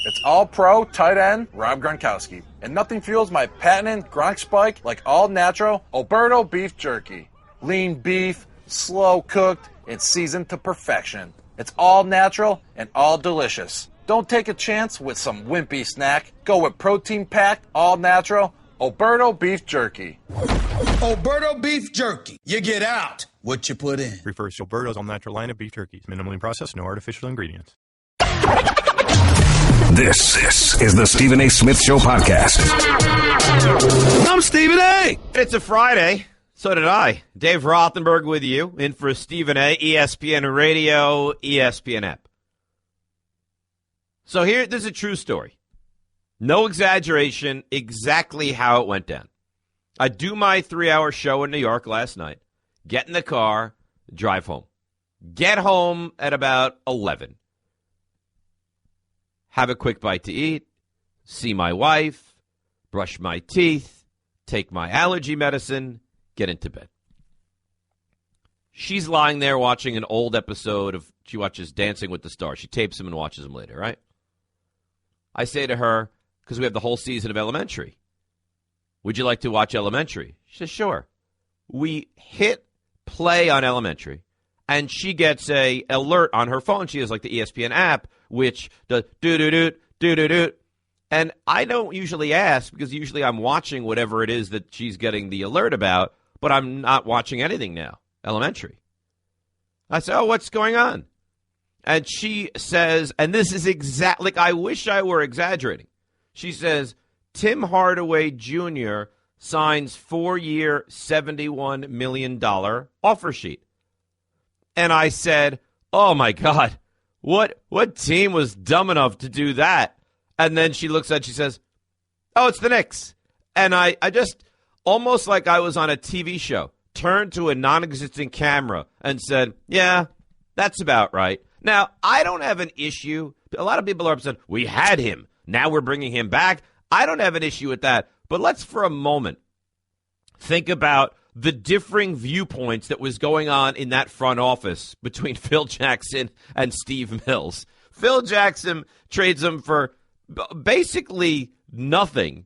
It's all-pro tight end Rob Gronkowski. And nothing fuels my patented Gronk spike like all-natural Alberto beef jerky. Lean beef, slow-cooked, and seasoned to perfection. It's all-natural and all-delicious. Don't take a chance with some wimpy snack. Go with protein-packed, all-natural Alberto beef jerky. Alberto beef jerky. You get out what you put in. Refers to Alberto's all-natural line of beef jerkies. Minimally processed, no artificial ingredients. This is the Stephen A. Smith Show podcast. I'm Stephen A. It's a Friday. So did I. Dave Rothenberg with you, in for Stephen A., ESPN Radio, ESPN app. So here, this is a true story. No exaggeration, exactly how it went down. I do my 3-hour show in New York last night, get in the car, drive home. Get home at about 11. Have a quick bite to eat, see my wife, brush my teeth, take my allergy medicine, get into bed. She's lying there watching an old episode of, she watches Dancing with the Stars. She tapes them and watches them later, right? I say to her, because we have the whole season of Elementary, would you like to watch Elementary? She says, sure. We hit play on Elementary, and she gets a alert on her phone. She has like the ESPN app, which does do-do-do, do-do-do. And I don't usually ask, because usually I'm watching whatever it is that she's getting the alert about, but I'm not watching anything now, Elementary. I say, oh, what's going on? And she says, and this is exactly, like, I wish I were exaggerating. She says, Tim Hardaway Jr. signs 4-year, $71 million offer sheet. And I said, oh, my God, what team was dumb enough to do that? And then she looks at it, she says, oh, it's the Knicks. And I just, almost like I was on a TV show, turned to a non-existent camera and said, yeah, that's about right. Now, I don't have an issue. A lot of people are upset. We had him. Now we're bringing him back. I don't have an issue with that. But let's for a moment think about the differing viewpoints that was going on in that front office between Phil Jackson and Steve Mills. Phil Jackson trades him for basically nothing.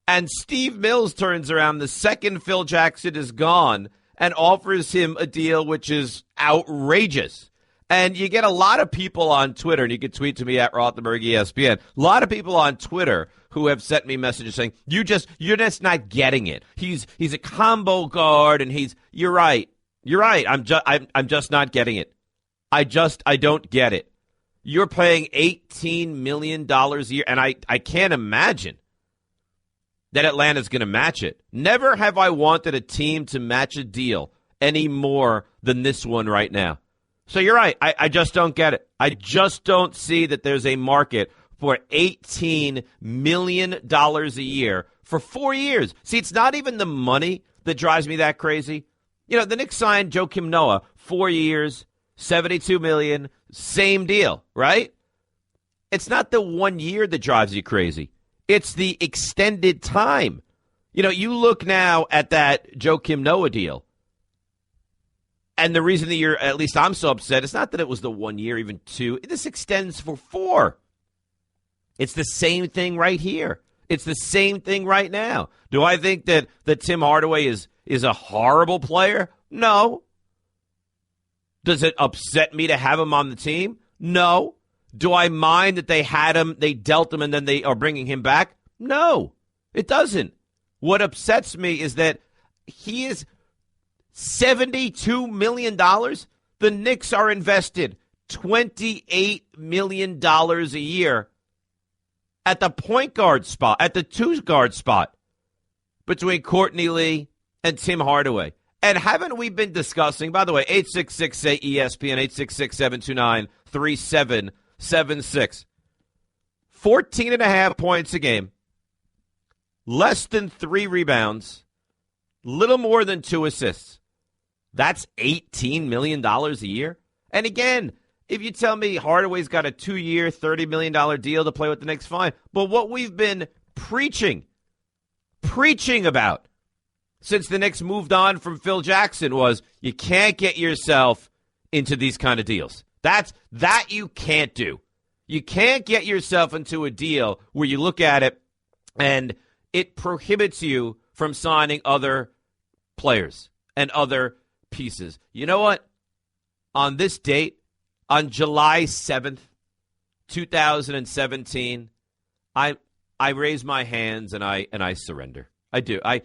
And Steve Mills turns around the second Phil Jackson is gone and offers him a deal which is outrageous. And you get a lot of people on Twitter, and you can tweet to me at Rothenberg ESPN. A lot of people on Twitter who have sent me messages saying, you're just not getting it. He's a combo guard, and you're right. You're right. I'm just not getting it. I don't get it. You're paying $18 million a year, and I can't imagine that Atlanta's going to match it. Never have I wanted a team to match a deal any more than this one right now. So you're right. I just don't get it. I just don't see that there's a market for $18 million a year for 4 years. See, it's not even the money that drives me that crazy. You know, the Knicks signed Joakim Noah, 4 years, $72 million, same deal, right? It's not the 1 year that drives you crazy. It's the extended time. You know, you look now at that Joakim Noah deal. And the reason that at least I'm so upset, it's not that it was the 1 year, even 2. This extends for 4. It's the same thing right here. It's the same thing right now. Do I think that Tim Hardaway is a horrible player? No. Does it upset me to have him on the team? No. Do I mind that they had him, they dealt him, and then they are bringing him back? No, it doesn't. What upsets me is that he is $72 million. The Knicks are invested $28 million a year at the point guard spot, at the two guard spot between Courtney Lee and Tim Hardaway. And haven't we been discussing, by the way, 866-ESPN, 866-729-3776. 14.5 points a game, less than 3 rebounds, little more than 2 assists. That's $18 million a year. And again, if you tell me Hardaway's got a 2-year, $30 million deal to play with the Knicks, fine. But what we've been preaching about since the Knicks moved on from Phil Jackson was you can't get yourself into these kind of deals. That you can't do. You can't get yourself into a deal where you look at it and it prohibits you from signing other players and other pieces. You know what? On this date, on July 7th, 2017, I raise my hands and I surrender. I do. I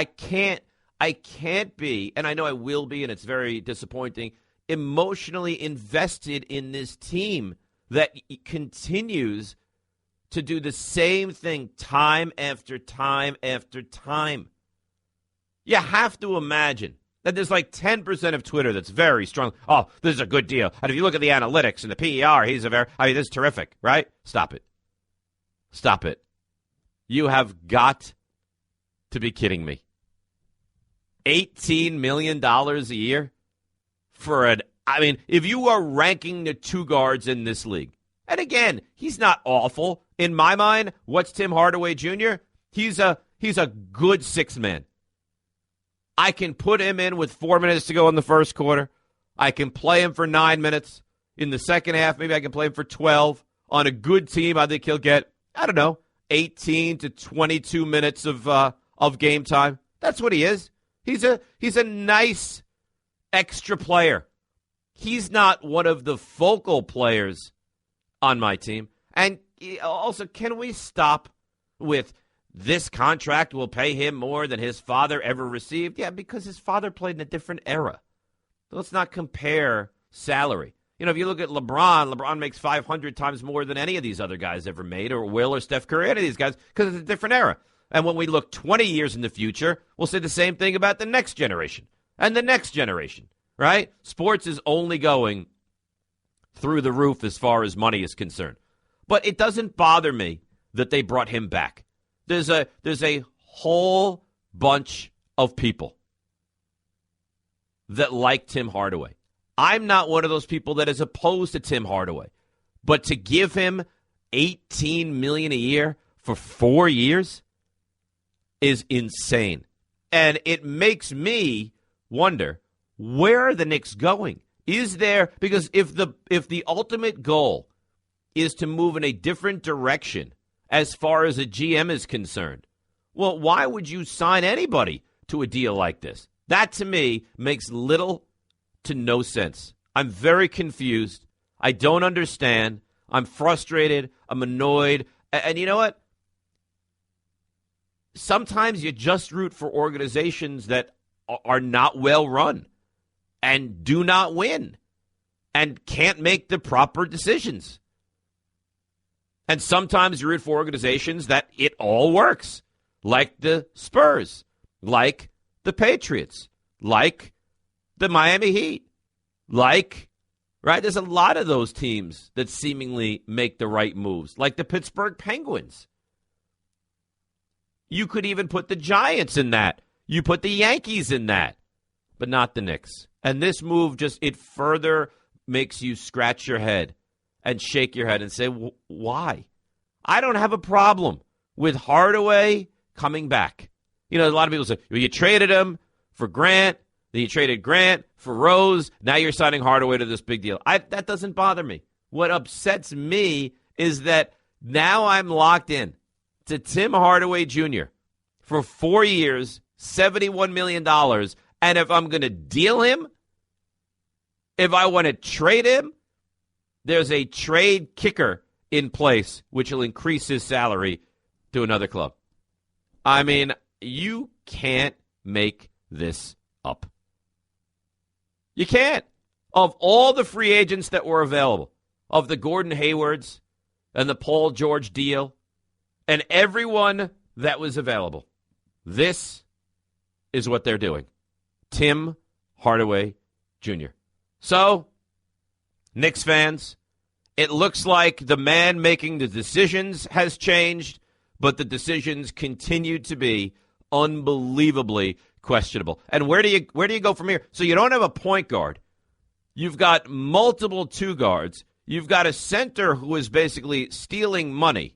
can't be, and I know I will be, and it's very disappointing, emotionally invested in this team that continues to do the same thing time after time after time. You have to imagine that there's like 10% of Twitter that's very strong. Oh, this is a good deal. And if you look at the analytics and the PER, this is terrific, right? Stop it. Stop it. You have got to be kidding me. $18 million a year for if you are ranking the two guards in this league, and again, he's not awful. In my mind, what's Tim Hardaway Jr.? He's a good sixth man. I can put him in with 4 minutes to go in the first quarter. I can play him for 9 minutes. In the second half, maybe I can play him for 12. On a good team, I think he'll get, 18 to 22 minutes of game time. That's what he is. He's a nice extra player. He's not one of the focal players on my team. And also, can we stop with this contract will pay him more than his father ever received? Yeah, because his father played in a different era. Let's not compare salary. If you look at LeBron makes 500 times more than any of these other guys ever made, or Will or Steph Curry, any of these guys, because it's a different era. And when we look 20 years in the future, we'll say the same thing about the next generation and the next generation, right? Sports is only going through the roof as far as money is concerned. But it doesn't bother me that they brought him back. There's a whole bunch of people that like Tim Hardaway. I'm not one of those people that is opposed to Tim Hardaway. But to give him $18 million a year for 4 years is insane. And it makes me wonder, where are the Knicks going? Because if the ultimate goal is to move in a different direction as far as a GM is concerned, well, why would you sign anybody to a deal like this? That, to me, makes little to no sense. I'm very confused. I don't understand. I'm frustrated. I'm annoyed. And you know what? Sometimes you just root for organizations that are not well run and do not win and can't make the proper decisions. And sometimes you root for organizations that it all works, like the Spurs, like the Patriots, like the Miami Heat, right? There's a lot of those teams that seemingly make the right moves, like the Pittsburgh Penguins. You could even put the Giants in that. You put the Yankees in that, but not the Knicks. And this move it further makes you scratch your head and shake your head and say, why? I don't have a problem with Hardaway coming back. A lot of people say, well, you traded him for Grant, then you traded Grant for Rose, now you're signing Hardaway to this big deal. That doesn't bother me. What upsets me is that now I'm locked in to Tim Hardaway Jr. for 4 years, $71 million, and if I'm going to deal him, if I want to trade him, there's a trade kicker in place, which will increase his salary to another club. You can't make this up. You can't. Of all the free agents that were available, of the Gordon Haywards and the Paul George deal, and everyone that was available, this is what they're doing. Tim Hardaway Jr. So, Knicks fans, it looks like the man making the decisions has changed, but the decisions continue to be unbelievably questionable. And where do you go from here? So you don't have a point guard. You've got multiple two guards. You've got a center who is basically stealing money.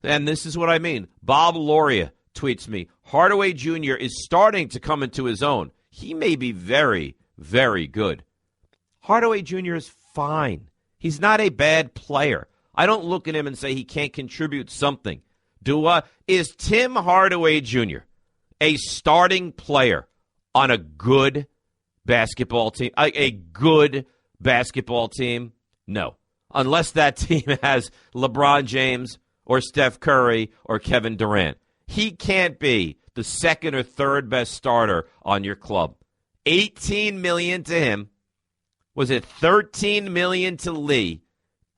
And this is what I mean. Bob Loria tweets me, Hardaway Jr. is starting to come into his own. He may be very, very good. Hardaway Jr. is fine. He's not a bad player. I don't look at him and say he can't contribute something. Is Tim Hardaway Jr. a starting player on a good basketball team? A good basketball team? No. Unless that team has LeBron James or Steph Curry or Kevin Durant. He can't be the second or third best starter on your club. $18 million to him. Was it $13 million to Lee?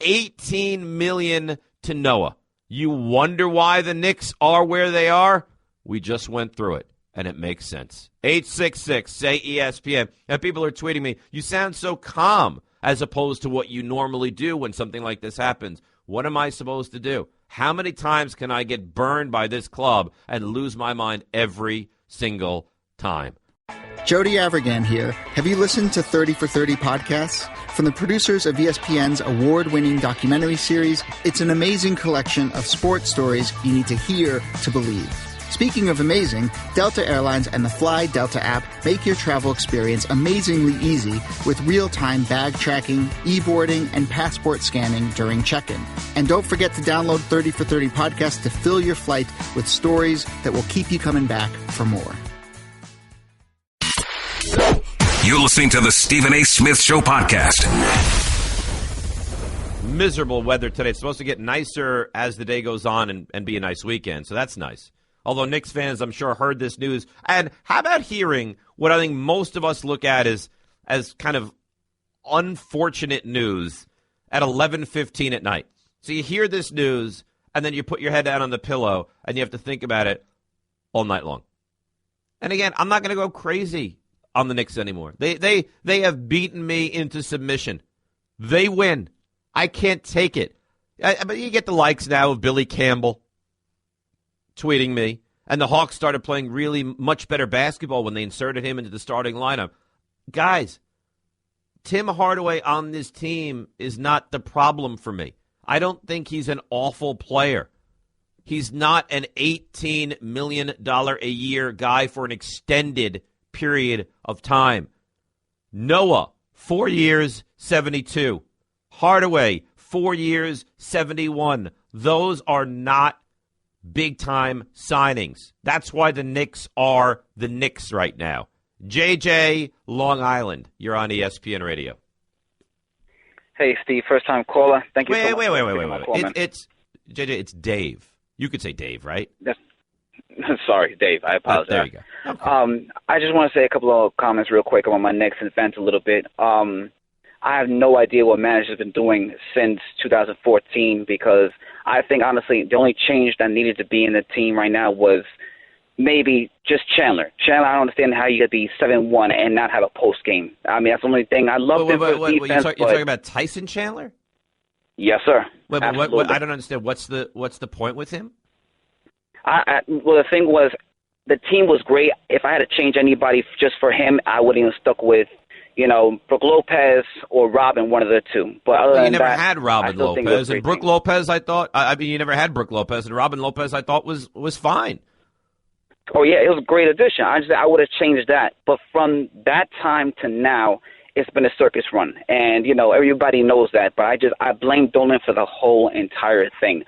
$18 million to Noah. You wonder why the Knicks are where they are? We just went through it, and it makes sense. 866, say ESPN. And people are tweeting me, you sound so calm as opposed to what you normally do when something like this happens. What am I supposed to do? How many times can I get burned by this club and lose my mind every single time? Jody Avirgan here. Have you listened to 30 for 30 podcasts? From the producers of ESPN's award-winning documentary series, it's an amazing collection of sports stories you need to hear to believe. Speaking of amazing, Delta Airlines and the Fly Delta app make your travel experience amazingly easy with real-time bag tracking, e-boarding, and passport scanning during check-in. And don't forget to download 30 for 30 podcasts to fill your flight with stories that will keep you coming back for more. You're listening to the Stephen A. Smith Show podcast. Miserable weather today. It's supposed to get nicer as the day goes on and be a nice weekend, so that's nice. Although Knicks fans, I'm sure, heard this news. And how about hearing what I think most of us look at as kind of unfortunate news at 11:15 at night? So you hear this news, and then you put your head down on the pillow, and you have to think about it all night long. And again, I'm not going to go crazy on the Knicks anymore. They have beaten me into submission. They win. I can't take it. But you get the likes now of Billy Campbell tweeting me, and the Hawks started playing really much better basketball when they inserted him into the starting lineup. Guys, Tim Hardaway on this team is not the problem for me. I don't think he's an awful player. He's not an $18 million a year guy for an extended period of time. Noah, 4 years, 72. Hardaway, 4 years, 71. Those are not big-time signings. That's why the Knicks are the Knicks right now. JJ, Long Island, you're on ESPN Radio. Hey, Steve, first-time caller. Thank you so much. Wait. It's JJ, it's Dave. You could say Dave, right? Yes. Sorry, Dave. I apologize. There you go. Okay. I just want to say a couple of comments real quick on my Knicks and vent a little bit. I have no idea what manager's been doing since 2014 because I think, honestly, the only change that needed to be in the team right now was maybe just Chandler. Chandler, I don't understand how you get be 7-1 and not have a post game. I mean, that's the only thing. I love this defense. You're talking about Tyson Chandler? Yes, sir. What, I don't understand. What's the point with him? Well, the thing was, the team was great. If I had to change anybody just for him, I would have stuck with, Brook Lopez or Robin, one of the two. But other than you never that, had Robin Lopez and Brook Lopez. You never had Brook Lopez and Robin Lopez. I thought was fine. Oh yeah, it was a great addition. I would have changed that. But from that time to now, it's been a circus run, and everybody knows that. But I blame Dolan for the whole entire thing.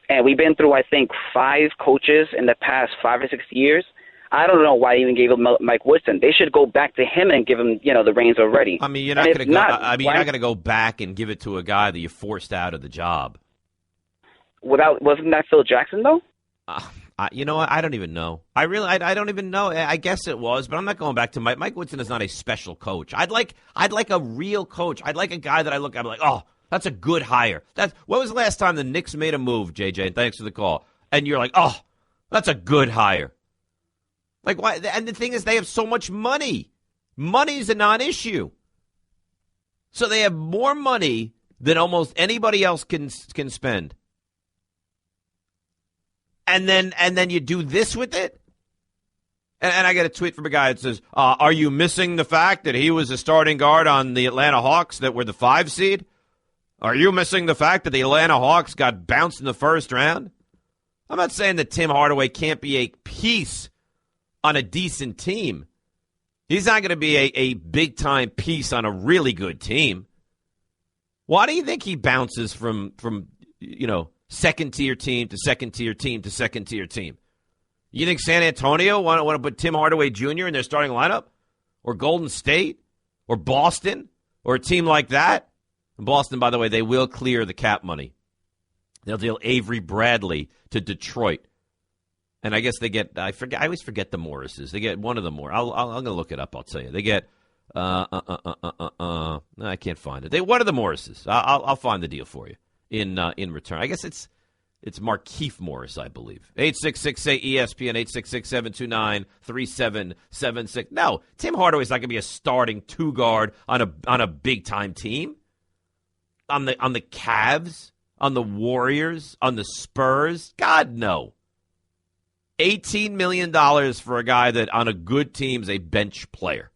And we've been through, I think, 5 coaches in the past 5 or 6 years. I don't know why they even gave him Mike Woodson. They should go back to him and give him, the reins already. I mean, you're not going to go back and give it to a guy that you forced out of the job. Wasn't that Phil Jackson though? You know what? I don't even know. I don't even know. I guess it was, but I'm not going back to Mike. Mike Woodson is not a special coach. I'd like a real coach. I'd like a guy that I'm like, oh, that's a good hire. When was the last time the Knicks made a move, JJ? And thanks for the call. And you're like, oh, that's a good hire. Like, why? And the thing is, they have so much money. Money's a non-issue. So they have more money than almost anybody else can spend. And then you do this with it? And I get a tweet from a guy that says, are you missing the fact that he was a starting guard on the Atlanta Hawks that were the 5 seed? Are you missing the fact that the Atlanta Hawks got bounced in the first round? I'm not saying that Tim Hardaway can't be a piece on a decent team. He's not going to be a big-time piece on a really good team. Why do you think he bounces from second-tier team to second-tier team to second-tier team? You think San Antonio want to put Tim Hardaway Jr. in their starting lineup? Or Golden State? Or Boston? Or a team like that? And Boston, by the way, they will clear the cap money. They'll deal Avery Bradley to Detroit. And I guess they get, I always forget the Morrises. They get one of the more. I'm going to look it up, I'll tell you. They get, I can't find it. One of the Morrises. I'll find the deal for you in return. I guess it's Markieff Morris, I believe. 866-ESPN, 866-729-3776. No, Tim Hardaway's not going to be a starting two-guard on a big-time team. On the Cavs, on the Warriors, on the Spurs. God, no. $18 million for a guy that on a good team is a bench player.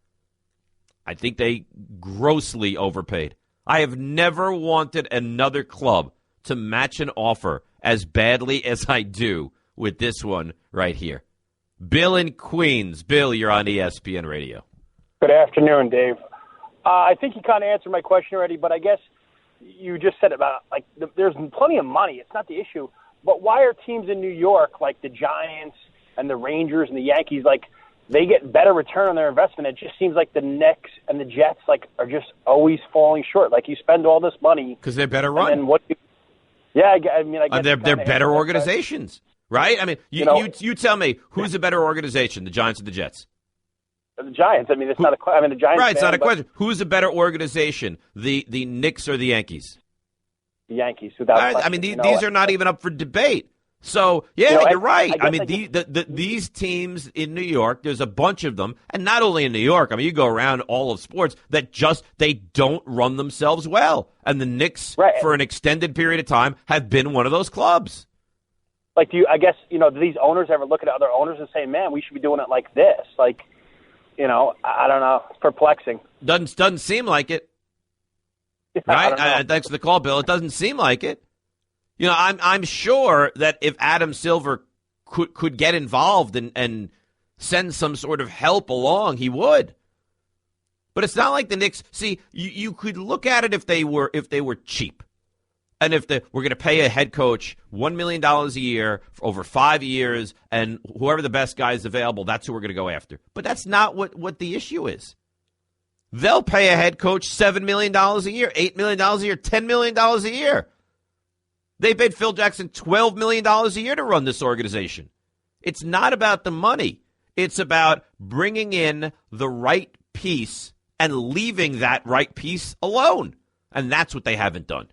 I think they grossly overpaid. I have never wanted another club to match an offer as badly as I do with this one right here. Bill in Queens. Bill, you're on ESPN Radio. Good afternoon, Dave. I think you kind of answered my question already, but I guess you just said about, like, there's plenty of money. It's not the issue. But why are teams in New York, like the Giants and the Rangers and the Yankees, like, they get better return on their investment? It just seems like the Knicks and the Jets, like, are just always falling short. Like, you spend all this money. Because they're better run. And I guess they're better organizations, right? I mean, you tell me, who's a better organization, the Giants or the Jets? The Giants. I mean, it's not a question. I mean, the Giants. Right, it's not a question. Who's a better organization, the Knicks or the Yankees? The Yankees, without question. I mean, these are not even up for debate. So, you're right. I mean, these teams in New York, there's a bunch of them, and not only in New York. I mean, you go around all of sports that they don't run themselves well. And the Knicks, for an extended period of time, have been one of those clubs. Like, do these owners ever look at other owners and say, man, we should be doing it like this? Like, I don't know. It's perplexing. Doesn't seem like it. Right? Thanks for the call, Bill. It doesn't seem like it. I'm sure that if Adam Silver could get involved and send some sort of help along, he would. But it's not like the Knicks. See, you could look at it if they were cheap, and if we're going to pay a head coach $1 million a year for over 5 years, and whoever the best guy is available, that's who we're going to go after. But that's not what the issue is. They'll pay a head coach $7 million a year, $8 million a year, $10 million a year. They paid Phil Jackson $12 million a year to run this organization. It's not about the money. It's about bringing in the right piece and leaving that right piece alone. And that's what they haven't done.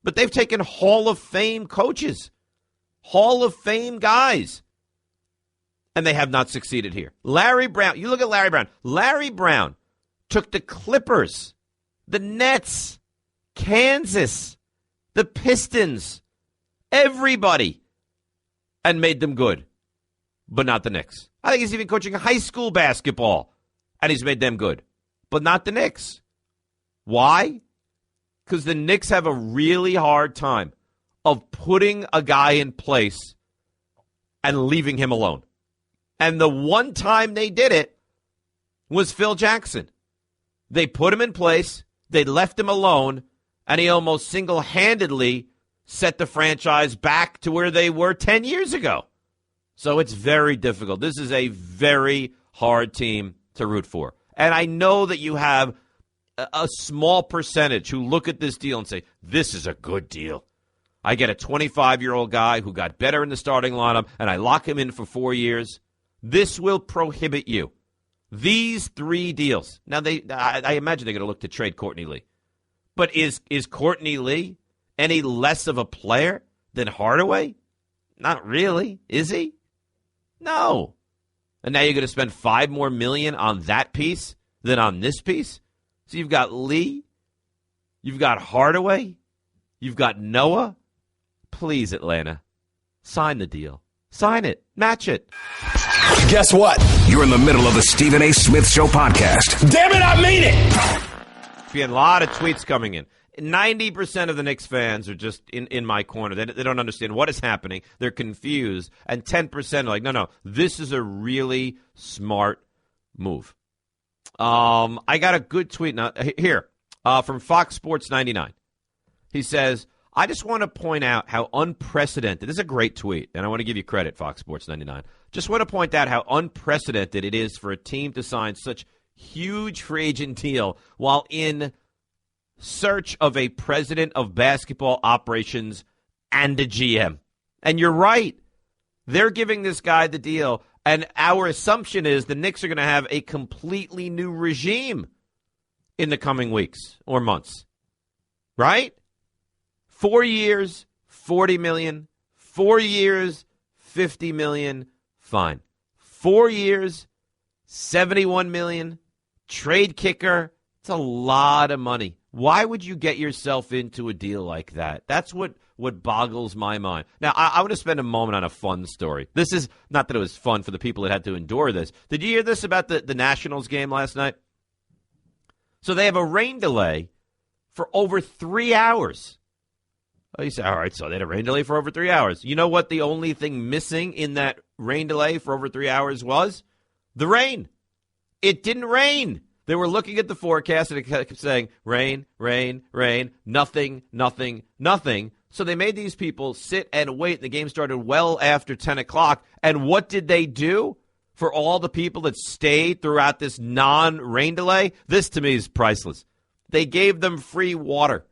But they've taken Hall of Fame coaches, Hall of Fame guys, and they have not succeeded here. Larry Brown, you look at Larry Brown. Larry Brown took the Clippers, the Nets, Kansas, the Pistons, everybody, and made them good, but not the Knicks. I think he's even coaching high school basketball, and he's made them good, but not the Knicks. Why? Because the Knicks have a really hard time of putting a guy in place and leaving him alone. And the one time they did it was Phil Jackson. They put him in place, they left him alone, and he almost single-handedly set the franchise back to where they were 10 years ago. So it's very difficult. This is a very hard team to root for. And I know that you have a small percentage who look at this deal and say, this is a good deal. I get a 25-year-old guy who got better in the starting lineup, and I lock him in for 4 years. This will prohibit you. These 3 deals. Now, I imagine they're going to look to trade Courtney Lee. But is Courtney Lee any less of a player than Hardaway? Not really. Is he? No. And now you're going to spend $5 more million on that piece than on this piece? So you've got Lee, you've got Hardaway, you've got Noah. Please, Atlanta, sign the deal. Sign it. Match it. Guess what? You're in the middle of the Stephen A. Smith Show podcast. Damn it, I mean it! Being a lot of tweets coming in. 90% of the Knicks fans are just in my corner. They don't understand what is happening. They're confused. And 10% are like, no, this is a really smart move. I got a good tweet now, here from Fox Sports 99. He says, I just want to point out how unprecedented, this is a great tweet, and I want to give you credit, Fox Sports 99. Just want to point out how unprecedented it is for a team to sign such huge free agent deal while in search of a president of basketball operations and a GM. And you're right. They're giving this guy the deal, and our assumption is the Knicks are going to have a completely new regime in the coming weeks or months. Right? 4 years, $40 million. 4 years, $50 million. Fine. 4 years, $71 million. Trade kicker. It's a lot of money. Why would you get yourself into a deal like that? That's what boggles my mind. Now, I want to spend a moment on a fun story. This is not that it was fun for the people that had to endure this. Did you hear this about the Nationals game last night? So they have a rain delay for over 3 hours. Oh, you say, all right, so they had a rain delay for over 3 hours. You know what the only thing missing in that rain delay for over 3 hours was? The rain. It didn't rain. They were looking at the forecast and it kept saying rain, rain, rain, nothing, nothing, nothing. So they made these people sit and wait. The game started well after 10 o'clock. And what did they do for all the people that stayed throughout this non-rain delay? This, to me, is priceless. They gave them free water.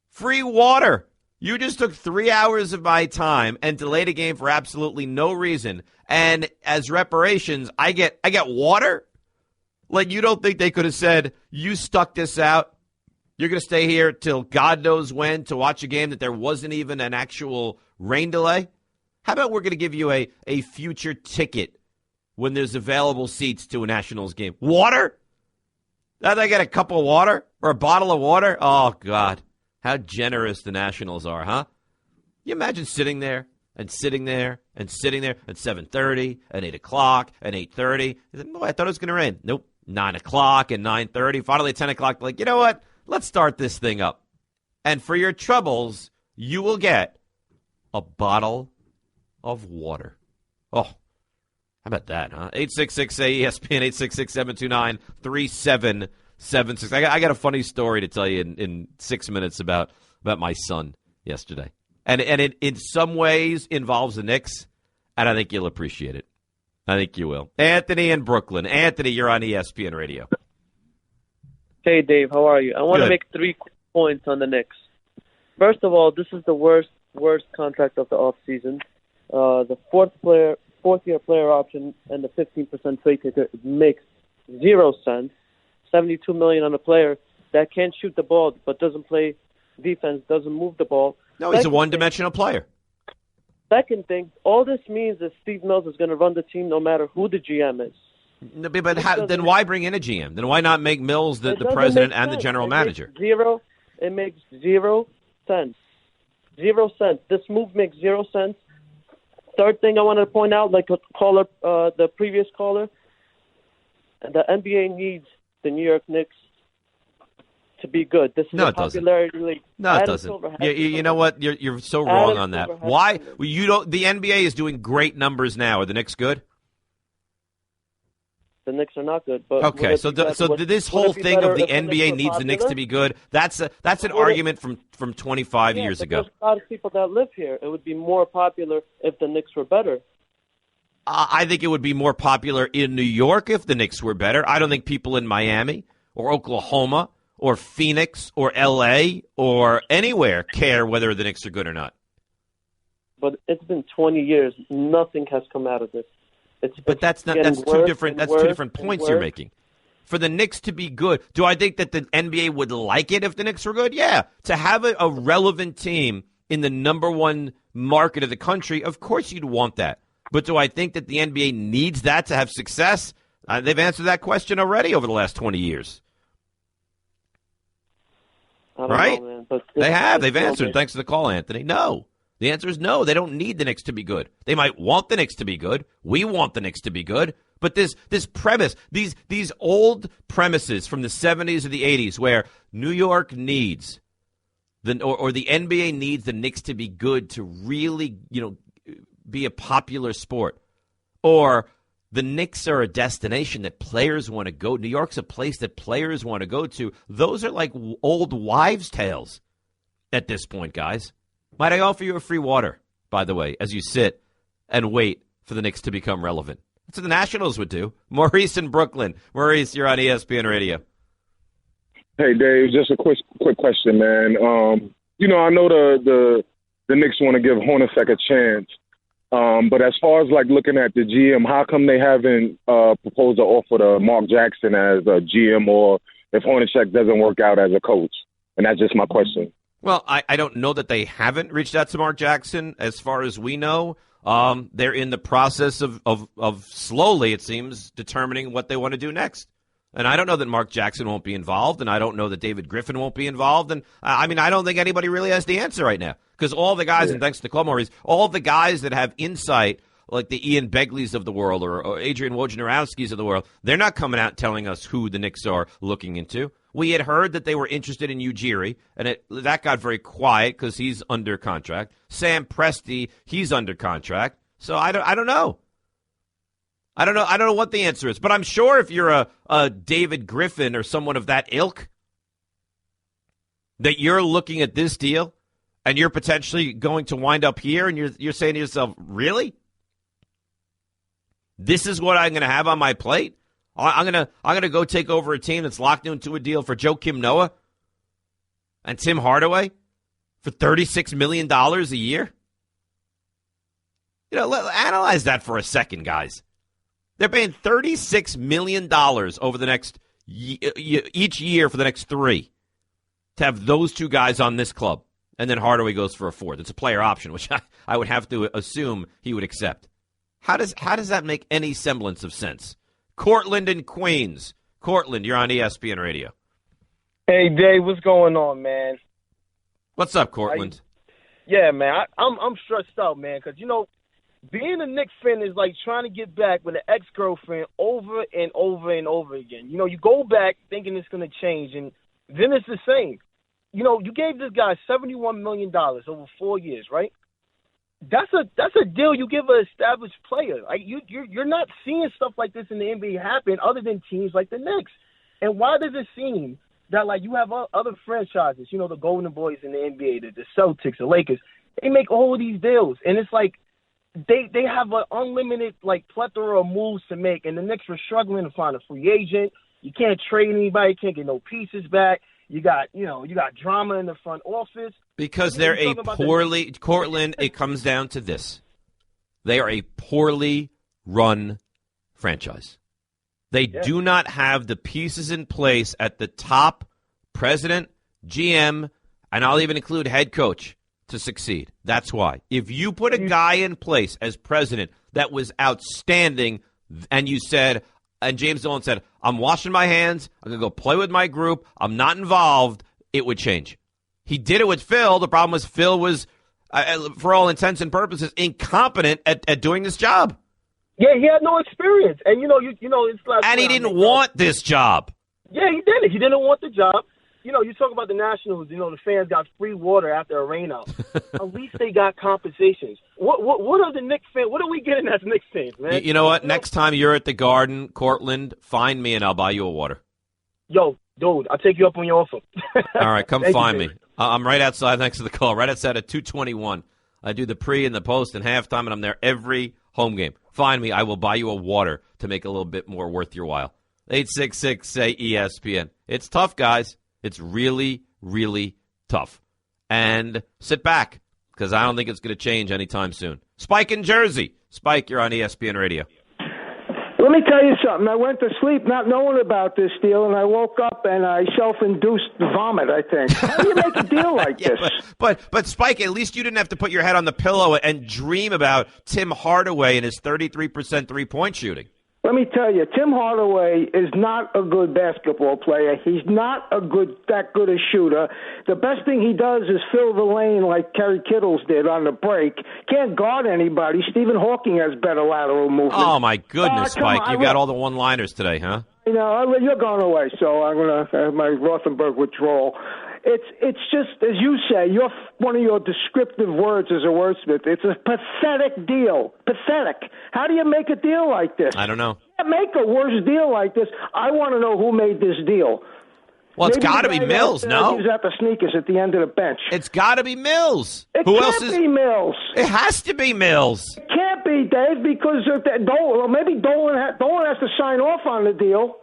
Free water. You just took 3 hours of my time and delayed a game for absolutely no reason. And as reparations, I get water? Like, you don't think they could have said, you stuck this out? You're going to stay here till God knows when to watch a game that there wasn't even an actual rain delay? How about we're going to give you a future ticket when there's available seats to a Nationals game? Water? Now they get a cup of water or a bottle of water? Oh, God. How generous the Nationals are, huh? You imagine sitting there and sitting there and sitting there at 7:30 and 8 o'clock and 8:30. Oh, I thought it was going to rain. Nope. 9 o'clock and 9:30. Finally, 10 o'clock. Like, you know what? Let's start this thing up. And for your troubles, you will get a bottle of water. Oh, how about that, huh? 866-ESPN, 866-729-3776. I got a funny story to tell you in 6 minutes about my son yesterday. And it in some ways involves the Knicks, and I think you'll appreciate it. I think you will. Anthony in Brooklyn. Anthony, you're on ESPN Radio. Hey, Dave. How are you? I want to make 3 quick points on the Knicks. First of all, this is the worst contract of the offseason. The fourth-year player option and the 15% trade kicker makes 0 sense. $72 million on a player that can't shoot the ball but doesn't play defense, doesn't move the ball. No, he's a one-dimensional player. Second thing, all this means is Steve Mills is going to run the team no matter who the GM is. No, but then why bring in a GM? Then why not make Mills the president and the general manager? It makes 0 sense. 0 cents. This move makes 0 sense. Third thing I want to point out, like the previous caller, the NBA needs the New York Knicks to be good. This is a popularity league. No, it doesn't. You know what? You're so wrong on that. Why? You don't. The NBA is doing great numbers now. Are the Knicks good? The Knicks are not good. But okay, so this whole thing of the NBA needs the Knicks to be good, that's an argument from 25 years ago. There's a lot of people that live here. It would be more popular if the Knicks were better. I think it would be more popular in New York if the Knicks were better. I don't think people in Miami or Oklahoma or Phoenix or L.A. or anywhere care whether the Knicks are good or not. But it's been 20 years. Nothing has come out of this. That's two different points you're making. For the Knicks to be good, do I think that the NBA would like it if the Knicks were good? Yeah. To have a relevant team in the number one market of the country, of course you'd want that. But do I think that the NBA needs that to have success? They've answered that question already over the last 20 years. I don't know, man, but they have. They've answered. Thanks for the call, Anthony. No. The answer is no. They don't need the Knicks to be good. They might want the Knicks to be good. We want the Knicks to be good. But this premise, these old premises from the 70s or the 80s where New York needs or the NBA needs the Knicks to be good to really, be a popular sport. Or the Knicks are a destination that players want to go. New York's a place that players want to go to. Those are like old wives' tales. at this point, guys. Might I offer you a free water, by the way, as you sit and wait for the Knicks to become relevant? That's what the Nationals would do. Maurice in Brooklyn. Maurice, you're on ESPN Radio. Hey, Dave, just a quick question, man. I know the Knicks want to give Hornacek a chance, but as far as, like, looking at the GM, how come they haven't proposed an offer to Mark Jackson as a GM, or if Hornacek doesn't work out as a coach? And that's just my question. Well, I don't know that they haven't reached out to Mark Jackson. As far as we know, they're in the process of slowly, it seems, determining what they want to do next. And I don't know that Mark Jackson won't be involved, and I don't know that David Griffin won't be involved. And I don't think anybody really has the answer right now, because all the guys, and thanks to Club Maurice, all the guys that have insight, like the Ian Begleys of the world or Adrian Wojnarowskis of the world, they're not coming out telling us who the Knicks are looking into. We had heard that they were interested in Ujiri, and that got very quiet because he's under contract. Sam Presti, he's under contract. So I don't know. I don't know what the answer is, but I'm sure if you're a David Griffin or someone of that ilk, that you're looking at this deal and you're potentially going to wind up here, and you're saying to yourself, really? This is what I'm going to have on my plate? I'm gonna go take over a team that's locked into a deal for Joakim Noah and Tim Hardaway for $36 million a year? Analyze that for a second, guys. They're paying $36 million over the next each year for the next 3 to have those two guys on this club, and then Hardaway goes for a 4th. It's a player option, which I would have to assume he would accept. How does that make any semblance of sense? Cortland in Queens. Cortland, you're on ESPN Radio. Hey, Dave, what's going on, man? What's up, Cortland? Yeah, man, I'm stressed out, man, because, being a Knicks fan is like trying to get back with an ex-girlfriend over and over and over again. You go back thinking it's going to change, and then it's the same. You gave this guy $71 million over 4 years, right? That's a deal you give an established player. Like you're not seeing stuff like this in the NBA happen other than teams like the Knicks. And why does it seem that like you have other franchises, the Golden Boys in the NBA, the Celtics, the Lakers, they make all of these deals, and it's like they have an unlimited like plethora of moves to make, and the Knicks are struggling to find a free agent. You can't trade anybody, can't get no pieces back. You got drama in the front office. Because they're a poorly, Cortland, it comes down to this. They are a poorly run franchise. They do not have the pieces in place at the top, president, GM, and I'll even include head coach, to succeed. That's why. If you put a guy in place as president that was outstanding, and you said, and James Dolan said, I'm washing my hands, I'm going to go play with my group, I'm not involved, it would change. He did it with Phil. The problem was Phil was, for all intents and purposes, incompetent at doing this job. Yeah, he had no experience. And, it's like... And he didn't want this job. Yeah, he didn't. He didn't want the job. You talk about the Nationals, the fans got free water after a rainout. At least they got compensations. What are the Knicks fans? What are we getting as Knicks fans, man? You know what? Next time you're at the Garden, Cortland, find me and I'll buy you a water. Yo, dude, I'll take you up on your offer. All right, come find me. I'm right outside, thanks to the call, right outside at 221. I do the pre and the post and halftime, and I'm there every home game. Find me. I will buy you a water to make it a little bit more worth your while. 866-SAY-ESPN. It's tough, guys. It's really, really tough. And sit back, because I don't think it's going to change anytime soon. Spike in Jersey. Spike, you're on ESPN Radio. Let me tell you something. I went to sleep not knowing about this deal, and I woke up and I self-induced vomit, I think. How do you make a deal like this? But Spike, at least you didn't have to put your head on the pillow and dream about Tim Hardaway and his 33% three-point shooting. Let me tell you, Tim Hardaway is not a good basketball player. He's not that good a shooter. The best thing he does is fill the lane like Kerry Kittles did on the break. Can't guard anybody. Stephen Hawking has better lateral movement. Oh, my goodness, Spike. You got all the one-liners today, huh? You're going away, so I'm going to have my Rothenberg withdrawal. It's just, as you say, one of your descriptive words as a wordsmith. It's a pathetic deal. Pathetic. How do you make a deal like this? I don't know. You can't make a worse deal like this. I want to know who made this deal. Well, it's Maybe got to the be guy Mills, that, no? Gives out the sneakers at the end of the bench. It's got to be Mills. It Who can't else is? be Mills. It has to be Mills. It can't be, Dave, because maybe Dolan has to sign off on the deal.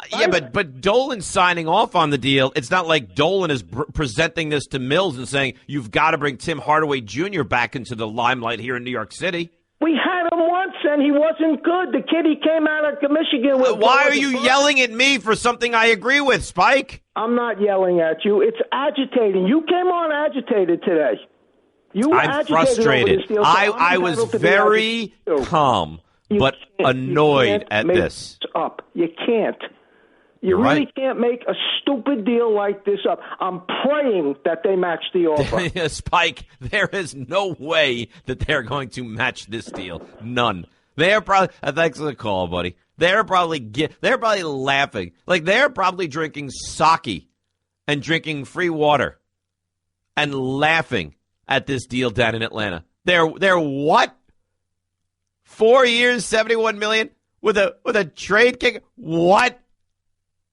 Yeah, but Dolan's signing off on the deal. It's not like Dolan is presenting this to Mills and saying, you've got to bring Tim Hardaway Jr. back into the limelight here in New York City. We had him once, and he wasn't good. The kid, he came out of Michigan with... Why are you yelling at me for something I agree with, Spike? I'm not yelling at you. It's agitating. You came on agitated today. I'm frustrated. Over this deal, so I was very calm, but annoyed at this. You can't. You You're really right. can't make a stupid deal like this up. I'm praying that they match the offer. Spike, there is no way that they're going to match this deal. None. They're probably. Thanks for the call, buddy. They're probably laughing. Like they're probably drinking sake and drinking free water and laughing at this deal down in Atlanta. They're what? 4 years, $71 million with a trade kick. What?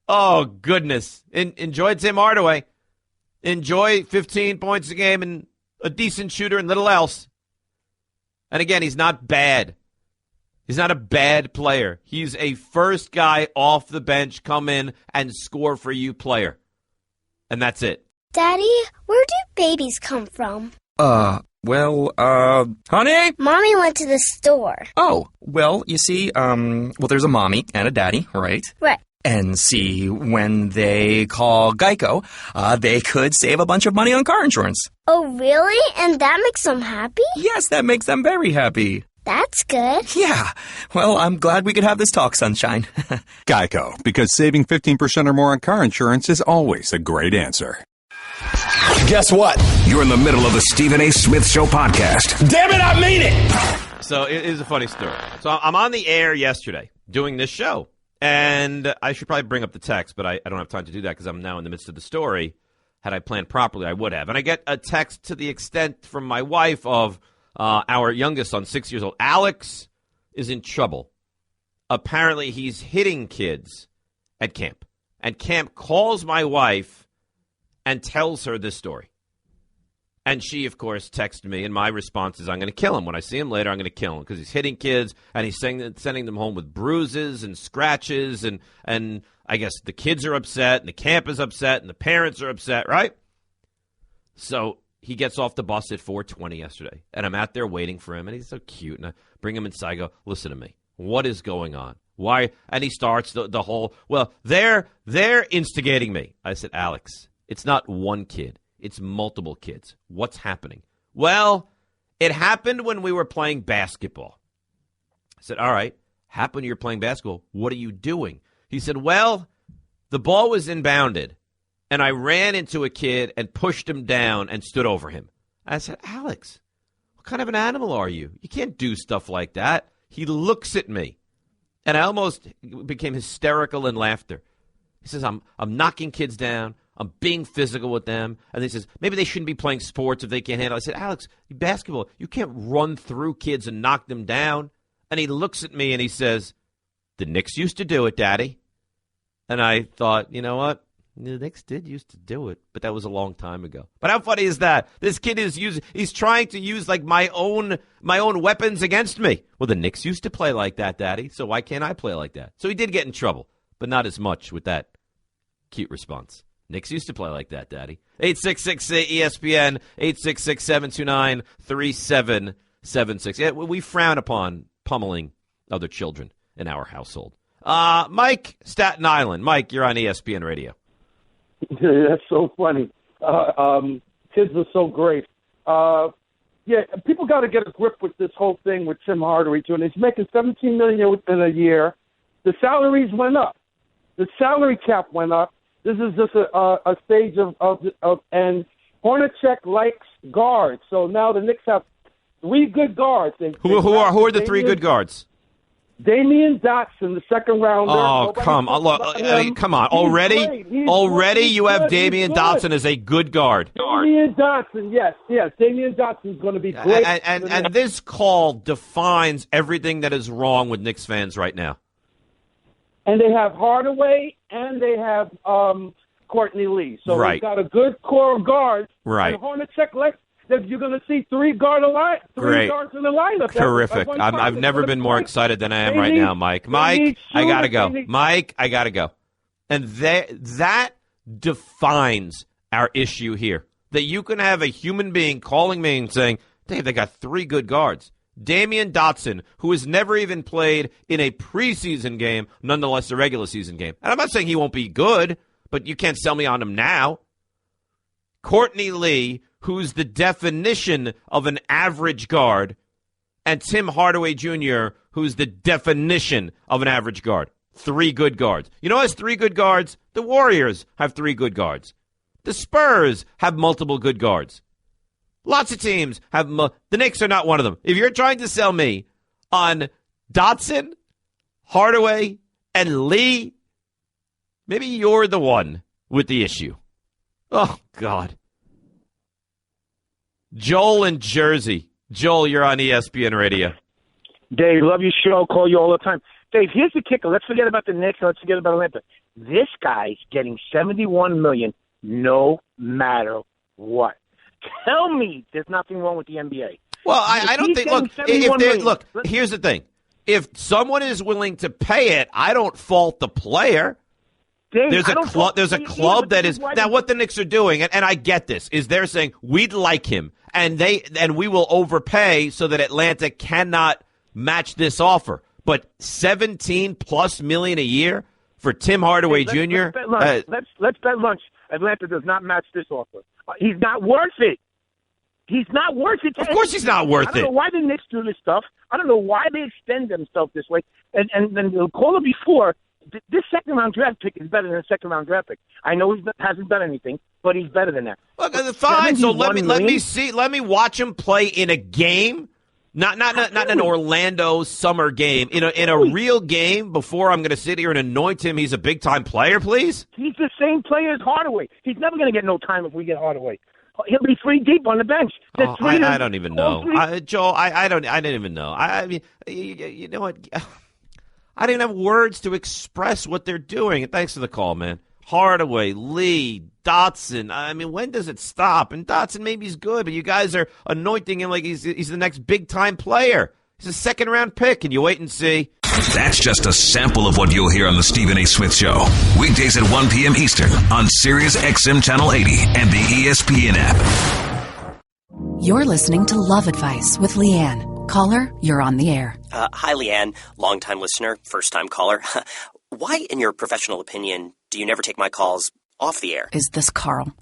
Oh, goodness. Enjoy Tim Hardaway. Enjoy 15 points a game and a decent shooter and little else. And again, he's not bad. He's not a bad player. He's a first guy off the bench, come in and score for you player. And that's it. Daddy, where do babies come from? Honey? Mommy went to the store. Oh, well, you see, there's a mommy and a daddy, right? Right. And see, when they call Geico, they could save a bunch of money on car insurance. Oh, really? And that makes them happy? Yes, that makes them very happy. That's good. Yeah. Well, I'm glad we could have this talk, sunshine. Geico, because saving 15% or more on car insurance is always a great answer. Guess what? You're in the middle of the Stephen A. Smith Show podcast. Damn it, I mean it! So it is a funny story. So I'm on the air yesterday doing this show. And I should probably bring up the text, but I don't have time to do that because I'm now in the midst of the story. Had I planned properly, I would have. And I get a text to the extent from my wife of our youngest son, 6 years old. Alex is in trouble. Apparently, he's hitting kids at camp. And camp calls my wife and tells her this story. And she, of course, texted me, and my response is, I'm going to kill him. When I see him later, I'm going to kill him because he's hitting kids, and he's sending them home with bruises and scratches, and I guess the kids are upset, and the camp is upset, and the parents are upset, right? So he gets off the bus at 4:20 yesterday, and I'm out there waiting for him, and he's so cute, and I bring him inside. I go, listen to me. What is going on? Why? And he starts the whole, well, they're instigating me. I said, Alex, it's not one kid. It's multiple kids. What's happening? Well, it happened when we were playing basketball. I said, all right, happened when you're playing basketball. What are you doing? He said, well, the ball was inbounded, and I ran into a kid and pushed him down and stood over him. I said, Alex, what kind of an animal are you? You can't do stuff like that. He looks at me, and I almost became hysterical in laughter. He says, I'm knocking kids down. I'm being physical with them. And he says, maybe they shouldn't be playing sports if they can't handle it. I said, Alex, basketball, you can't run through kids and knock them down. And he looks at me and he says, the Knicks used to do it, Daddy. And I thought, you know what? The Knicks did used to do it, but that was a long time ago. But how funny is that? This kid he's trying to use like my own weapons against me. Well, the Knicks used to play like that, Daddy, so why can't I play like that? So he did get in trouble, but not as much with that cute response. Knicks used to play like that, Daddy. 866-ESPN, 866-729-3776. Yeah, we frown upon pummeling other children in our household. Mike, Staten Island. Mike, you're on ESPN Radio. That's so funny. Kids are so great. People got to get a grip with this whole thing with Tim Hardaway Jr. He's making $17 million within a year. The salaries went up. The salary cap went up. This is just a stage of and Hornacek likes guards. So now the Knicks have three good guards. Who are the three good guards? Damian Dotson, the second rounder. Oh, come on. Look, come on. Already you have Damian Dotson as a good guard. Damian Dotson, yes. Damian Dotson is going to be great. And this call defines everything that is wrong with Knicks fans right now. and they have Hardaway, and they have Courtney Lee. So Right. they've got a good core of guards. Right. And Hornacek, you're going to see three guards in the lineup. Terrific. I've never been more excited than I am right now, Mike. Mike, I got to go. Mike, I got to go. And that defines our issue here. That you can have a human being calling me and saying, Dave, they got three good guards. Damian Dotson, who has never even played in a preseason game, nonetheless a regular season game. And I'm not saying he won't be good, but you can't sell me on him now. Courtney Lee, who's the definition of an average guard, and Tim Hardaway Jr., who's the definition of an average guard. Three good guards. You know who has three good guards? The Warriors have three good guards. The Spurs have multiple good guards. Lots of teams have the Knicks are not one of them. If you're trying to sell me on Dotson, Hardaway, and Lee, maybe you're the one with the issue. Oh, God. Joel in Jersey. Joel, you're on ESPN Radio. Dave, love your show. Call you all the time. Dave, here's the kicker. Let's forget about the Knicks. Let's forget about Atlanta. This guy's getting $71 million no matter what. Tell me there's nothing wrong with the NBA. Well, I don't think. Look, here's the thing. If someone is willing to pay it, I don't fault the player. Dave, there's a club that is now what the Knicks are doing, and I get this, is they're saying we'd like him, and we will overpay so that Atlanta cannot match this offer. But $17+ million a year for Tim Hardaway Jr. Let's bet lunch. Atlanta does not match this offer. He's not worth it. He's not worth it. Of course he's not worth it. I don't know why the Knicks do this stuff. I don't know why they extend themselves this way. And then the caller before, this second-round draft pick is better than a second-round draft pick. I know he hasn't done anything, but he's better than that. Look, fine. So let me watch him play in a game. Not an Orlando summer game. In a real game before I'm going to sit here and anoint him he's a big-time player, please? He's the same player as Hardaway. He's never going to get no time if we get Hardaway. He'll be three deep on the bench. I don't even know. Joel, I didn't even know. I mean, you know what? I didn't have words to express what they're doing. And thanks for the call, man. Hardaway, Lee, Dotson. I mean, when does it stop? And Dotson, maybe he's good, but you guys are anointing him like he's the next big-time player. He's a second-round pick, and you wait and see. That's just a sample of what you'll hear on the Stephen A. Smith Show. Weekdays at 1 p.m. Eastern on Sirius XM Channel 80 and the ESPN app. You're listening to Love Advice with Leanne. Caller, you're on the air. Hi, Leanne. Long-time listener, first-time caller. Why, in your professional opinion, do you never take my calls off the air? Is this Carl?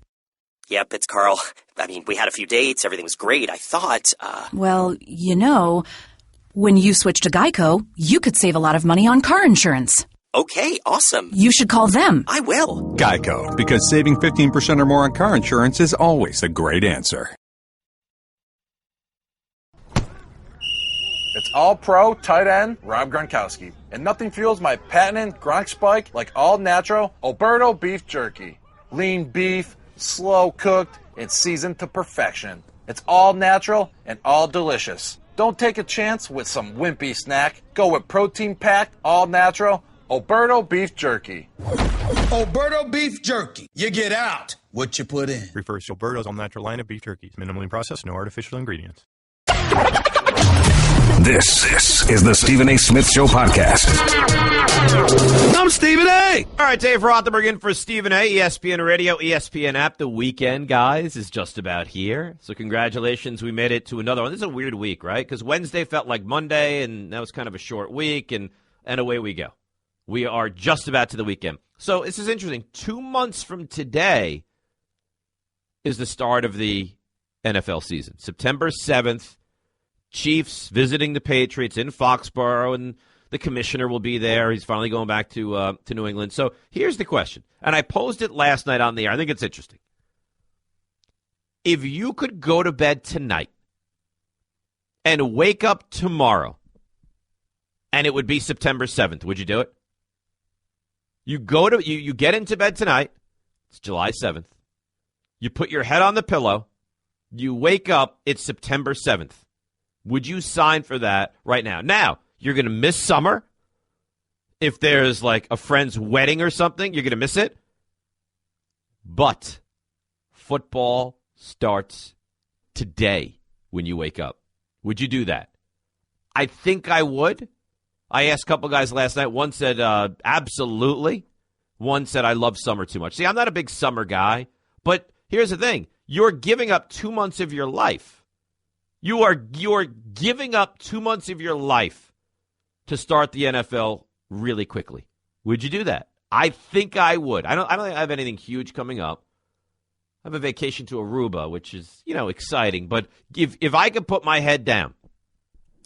Yep, it's Carl. I mean, we had a few dates. Everything was great. I thought, Well, when you switch to Geico, you could save a lot of money on car insurance. Okay, awesome. You should call them. I will. Geico, because saving 15% or more on car insurance is always a great answer. It's all-pro tight end Rob Gronkowski, and nothing fuels my patented Gronk spike like all-natural Alberto beef jerky. Lean beef, slow-cooked, and seasoned to perfection. It's all-natural and all-delicious. Don't take a chance with some wimpy snack. Go with protein-packed, all-natural Alberto beef jerky. Alberto beef jerky. You get out what you put in. Refers to Alberto's all-natural line of beef jerkies. Minimally processed, no artificial ingredients. This is the Stephen A. Smith Show podcast. I'm Stephen A. All right, Dave Rothenberg in for Stephen A. ESPN Radio, ESPN app. The weekend, guys, is just about here. So congratulations. We made it to another one. This is a weird week, right? Because Wednesday felt like Monday, and that was kind of a short week, and away we go. We are just about to the weekend. So this is interesting. 2 months from today is the start of the NFL season. September 7th. Chiefs visiting the Patriots in Foxborough, and the commissioner will be there. He's finally going back to New England. So here's the question, and I posed it last night on the air. I think it's interesting. If you could go to bed tonight and wake up tomorrow, and it would be September 7th, would you do it? You get into bed tonight. It's July 7th. You put your head on the pillow. You wake up. It's September 7th. Would you sign for that right now? Now, you're going to miss summer. if there's like a friend's wedding or something, you're going to miss it. But football starts today when you wake up. Would you do that? I think I would. I asked a couple guys last night. One said, absolutely. One said, I love summer too much. See, I'm not a big summer guy, but here's the thing. You're giving up 2 months of your life. You're giving up 2 months of your life to start the NFL really quickly. Would you do that? I think I would. I don't think I have anything huge coming up. I have a vacation to Aruba, which is, exciting. But if I could put my head down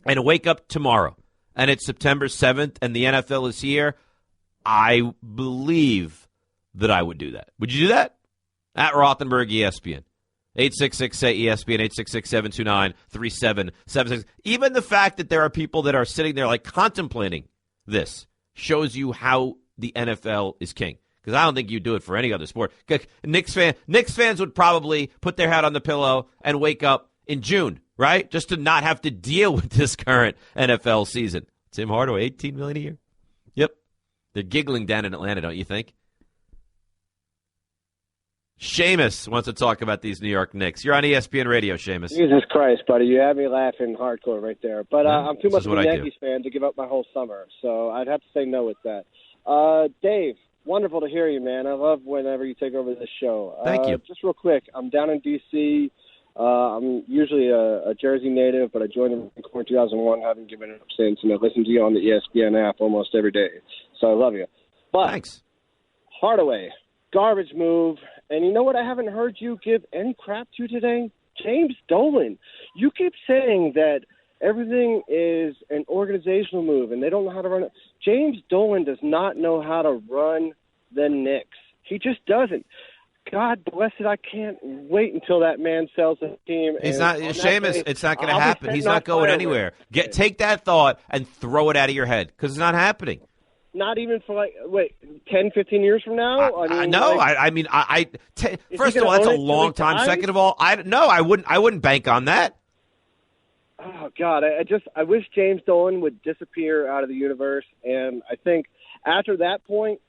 and wake up tomorrow and it's September 7th and the NFL is here, I believe that I would do that. Would you do that? At Rothenberg, ESPN. 866-SAY-ESPN, 866-729-3776. Even the fact that there are people that are sitting there like contemplating this shows you how the NFL is king. Because I don't think you do it for any other sport. Knicks fans would probably put their head on the pillow and wake up in June, right? Just to not have to deal with this current NFL season. Tim Hardaway, $18 million a year. Yep. They're giggling down in Atlanta, don't you think? Seamus wants to talk about these New York Knicks. You're on ESPN Radio, Seamus. Jesus Christ, buddy. You had me laughing hardcore right there. But I'm too much of a Yankees fan to give up my whole summer, so I'd have to say no with that. Dave, wonderful to hear you, man. I love whenever you take over this show. Thank you. Just real quick, I'm down in D.C. I'm usually a Jersey native, but I joined in 2001, haven't given it up since, and I listen to you on the ESPN app almost every day. So I love you. But thanks. Hardaway, garbage move. And you know what I haven't heard you give any crap to today? James Dolan. You keep saying that everything is an organizational move and they don't know how to run it. James Dolan does not know how to run the Knicks. He just doesn't. God bless it. I can't wait until that man sells the team. He's not, Seamus, it's not going to happen. He's not going anywhere. Take that thought and throw it out of your head because it's not happening. Not even for 10, 15 years from now? First of all, that's a long time. Second of all, I wouldn't bank on that. Oh God, I wish James Dolan would disappear out of the universe, and I think after that point,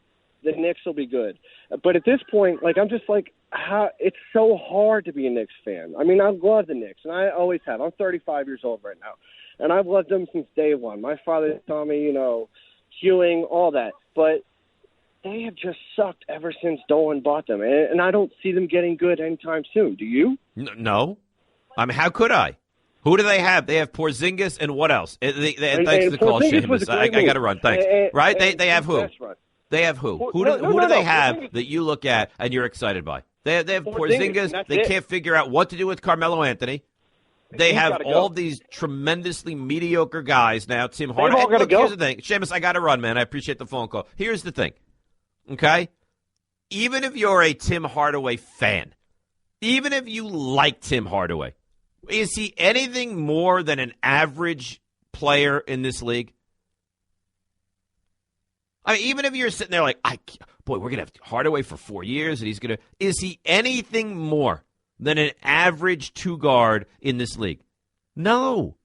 the Knicks will be good. But at this point, I'm just how it's so hard to be a Knicks fan. I mean, I love the Knicks, and I always have. I'm 35 years old right now, and I've loved them since day one. My father taught me, Ewing, all that. But they have just sucked ever since Dolan bought them. And I don't see them getting good anytime soon. Do you? No. I mean, how could I? Who do they have? They have Porzingis and what else? Thanks for the call, Seamus. I got to run. Thanks. Right? They have who? They have who? Who do they have that you look at and you're excited by? They have Porzingis. They can't figure out what to do with Carmelo Anthony. They have all these tremendously mediocre guys now. Tim Hardaway. Here's the thing. Seamus, I got to run, man. I appreciate the phone call. Here's the thing, okay? Even if you're a Tim Hardaway fan, even if you like Tim Hardaway, is he anything more than an average player in this league? I mean, even if you're sitting there we're going to have Hardaway for 4 years, and he's going to – is he anything more than an average two-guard in this league? No,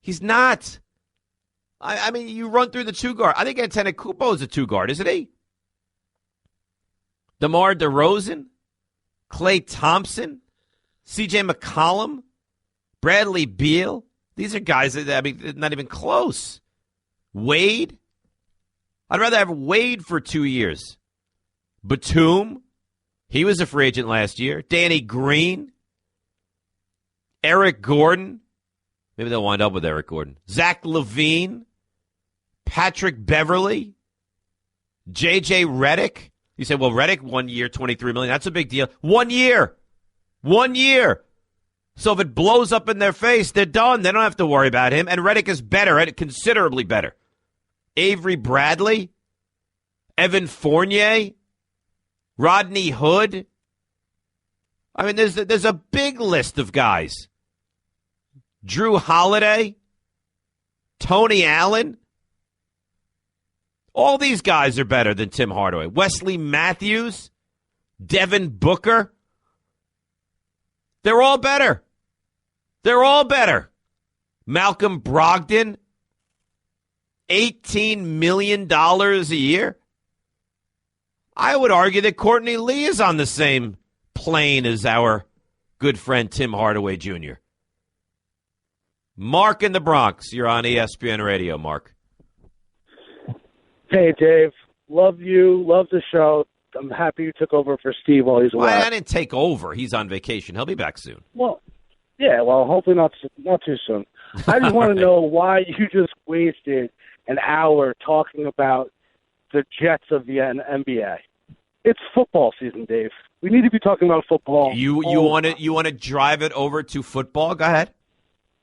he's not. I mean, you run through the two-guard. I think Antetokounmpo is a two-guard, isn't he? DeMar DeRozan, Klay Thompson, C.J. McCollum, Bradley Beal. These are guys that, not even close. Wade. I'd rather have Wade for 2 years. Batum. He was a free agent last year. Danny Green. Eric Gordon. Maybe they'll wind up with Eric Gordon. Zach LaVine. Patrick Beverly. J.J. Redick. You say, well, Redick, 1 year, $23 million. That's a big deal. 1 year. 1 year. So if it blows up in their face, they're done. They don't have to worry about him. And Redick is better, considerably better. Avery Bradley. Evan Fournier. Rodney Hood. I mean, there's a big list of guys. Drew Holiday. Tony Allen. All these guys are better than Tim Hardaway. Wesley Matthews. Devin Booker. They're all better. They're all better. Malcolm Brogdon. $18 million a year? I would argue that Courtney Lee is on the same plane as our good friend Tim Hardaway Jr. Mark in the Bronx. You're on ESPN Radio, Mark. Hey, Dave. Love you. Love the show. I'm happy you took over for Steve while he's away. Well, I didn't take over. He's on vacation. He'll be back soon. Well, yeah, well, hopefully not too soon. I just want to know why you just wasted an hour talking about the Jets of the NBA. It's football season, Dave. We need to be talking about football. You want to drive it over to football? Go ahead.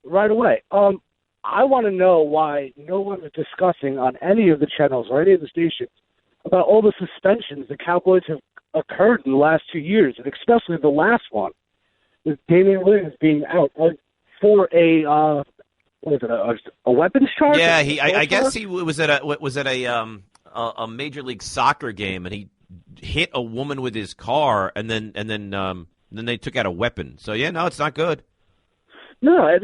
Right away. I want to know why no one is discussing on any of the channels or any of the stations about all the suspensions the Cowboys have occurred in the last 2 years, and especially the last one, with Damian Williams being out for a weapons charge. Yeah, I guess he was at a Major League Soccer game, and he hit a woman with his car, and then they took out a weapon. So yeah, no, it's not good. No, it's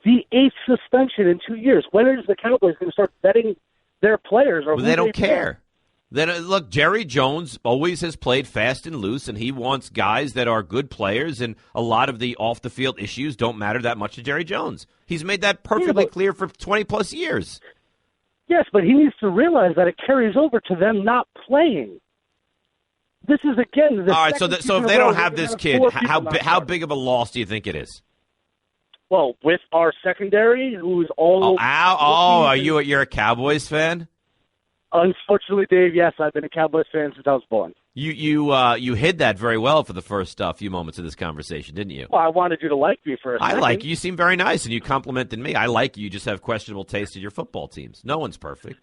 the 8th suspension in 2 years. When is the Cowboys going to start betting their players? Or they don't care. Then look, Jerry Jones always has played fast and loose, and he wants guys that are good players, and a lot of the off-the-field issues don't matter that much to Jerry Jones. He's made that perfectly clear for 20-plus years. Yes, but he needs to realize that it carries over to them not playing. This is, again, all right, so if they don't have this kid, how big of a loss do you think it is? Well, with our secondary, who's all... You're a Cowboys fan? Unfortunately, Dave, yes, I've been a Cowboys fan since I was born. You hid that very well for the first few moments of this conversation, didn't you? Well, I wanted you to like me for a second. I like you. You seem very nice, and you complimented me. I like you. You just have questionable taste in your football teams. No one's perfect.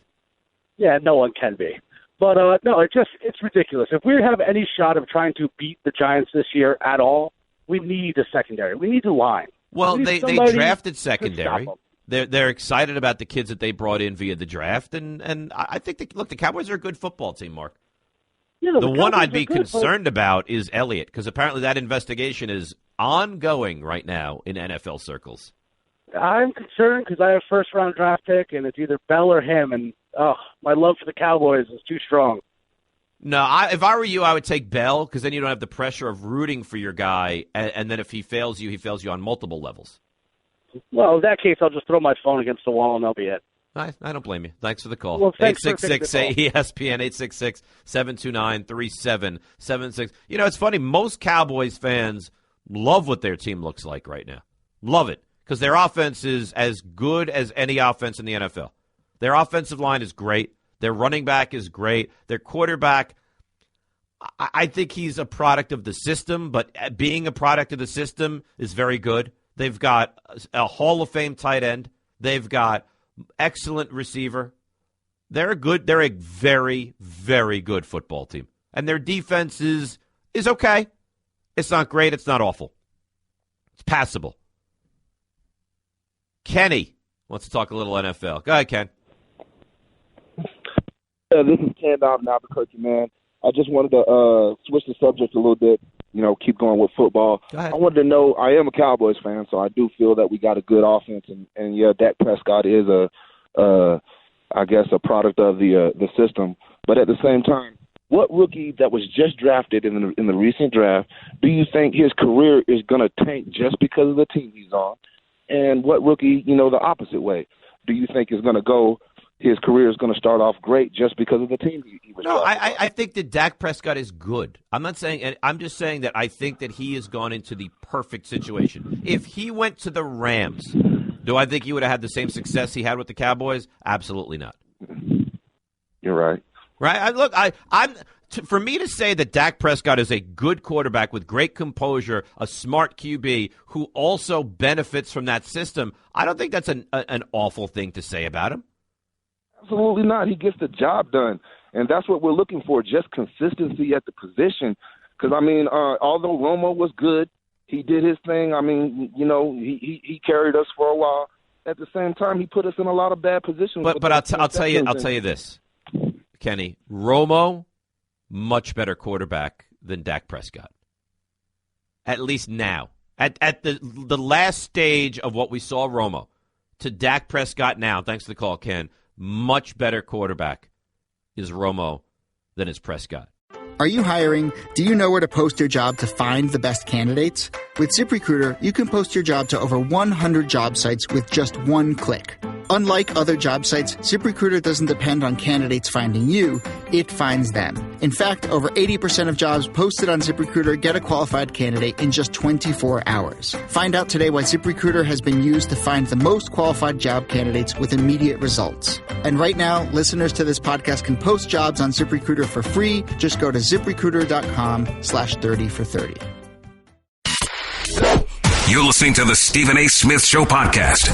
Yeah, no one can be. But, no, it's ridiculous. If we have any shot of trying to beat the Giants this year at all, we need a secondary. We need a line. Well, they drafted secondary. They're excited about the kids that they brought in via the draft, and I think the Cowboys are a good football team, Mark. Yeah, the one I'd be concerned about is Elliott, because apparently that investigation is ongoing right now in NFL circles. I'm concerned because I have a first-round draft pick, and it's either Bell or him, and my love for the Cowboys is too strong. No, if I were you, I would take Bell, because then you don't have the pressure of rooting for your guy, and then if he fails you on multiple levels. Well, in that case, I'll just throw my phone against the wall, and that'll be it. I don't blame you. Thanks for the call. Well, 866-ESPN, 866-729-3776. You know, it's funny. Most Cowboys fans love what their team looks like right now. Love it, because their offense is as good as any offense in the NFL. Their offensive line is great. Their running back is great. Their quarterback, I think he's a product of the system, but being a product of the system is very good. They've got a Hall of Fame tight end. They've got excellent receiver. They're a very, very good football team. And their defense is okay. It's not great. It's not awful. It's passable. Kenny wants to talk a little NFL. Go ahead, Ken. Yeah, this is Ken out in Albuquerque, man. I just wanted to switch the subject a little bit, keep going with football. I wanted to know, I am a Cowboys fan, so I do feel that we got a good offense, and yeah, Dak Prescott is a product of the system. But at the same time, what rookie that was just drafted in the recent draft do you think his career is going to tank just because of the team he's on? And what rookie, the opposite way, do you think is going to go? His career is going to start off great just because of the team he was. No, I think that Dak Prescott is good. I'm not saying. I'm just saying that I think that he has gone into the perfect situation. If he went to the Rams, do I think he would have had the same success he had with the Cowboys? Absolutely not. You're right. Right. For me to say that Dak Prescott is a good quarterback with great composure, a smart QB who also benefits from that system, I don't think that's an awful thing to say about him. Absolutely not. He gets the job done, and that's what we're looking for, just consistency at the position. Because, although Romo was good, he did his thing. He carried us for a while. At the same time, he put us in a lot of bad positions. But I'll tell you this, Kenny. Romo, much better quarterback than Dak Prescott. At least now. At the last stage of what we saw Romo, to Dak Prescott now, thanks to the call, Ken, much better quarterback is Romo than is Prescott. Are you hiring? Do you know where to post your job to find the best candidates? With ZipRecruiter, you can post your job to over 100 job sites with just one click. Unlike other job sites, ZipRecruiter doesn't depend on candidates finding you, it finds them. In fact, over 80% of jobs posted on ZipRecruiter get a qualified candidate in just 24 hours. Find out today why ZipRecruiter has been used to find the most qualified job candidates with immediate results. And right now, listeners to this podcast can post jobs on ZipRecruiter for free. Just go to ZipRecruiter.com/30 for 30. You're listening to the Stephen A. Smith Show podcast.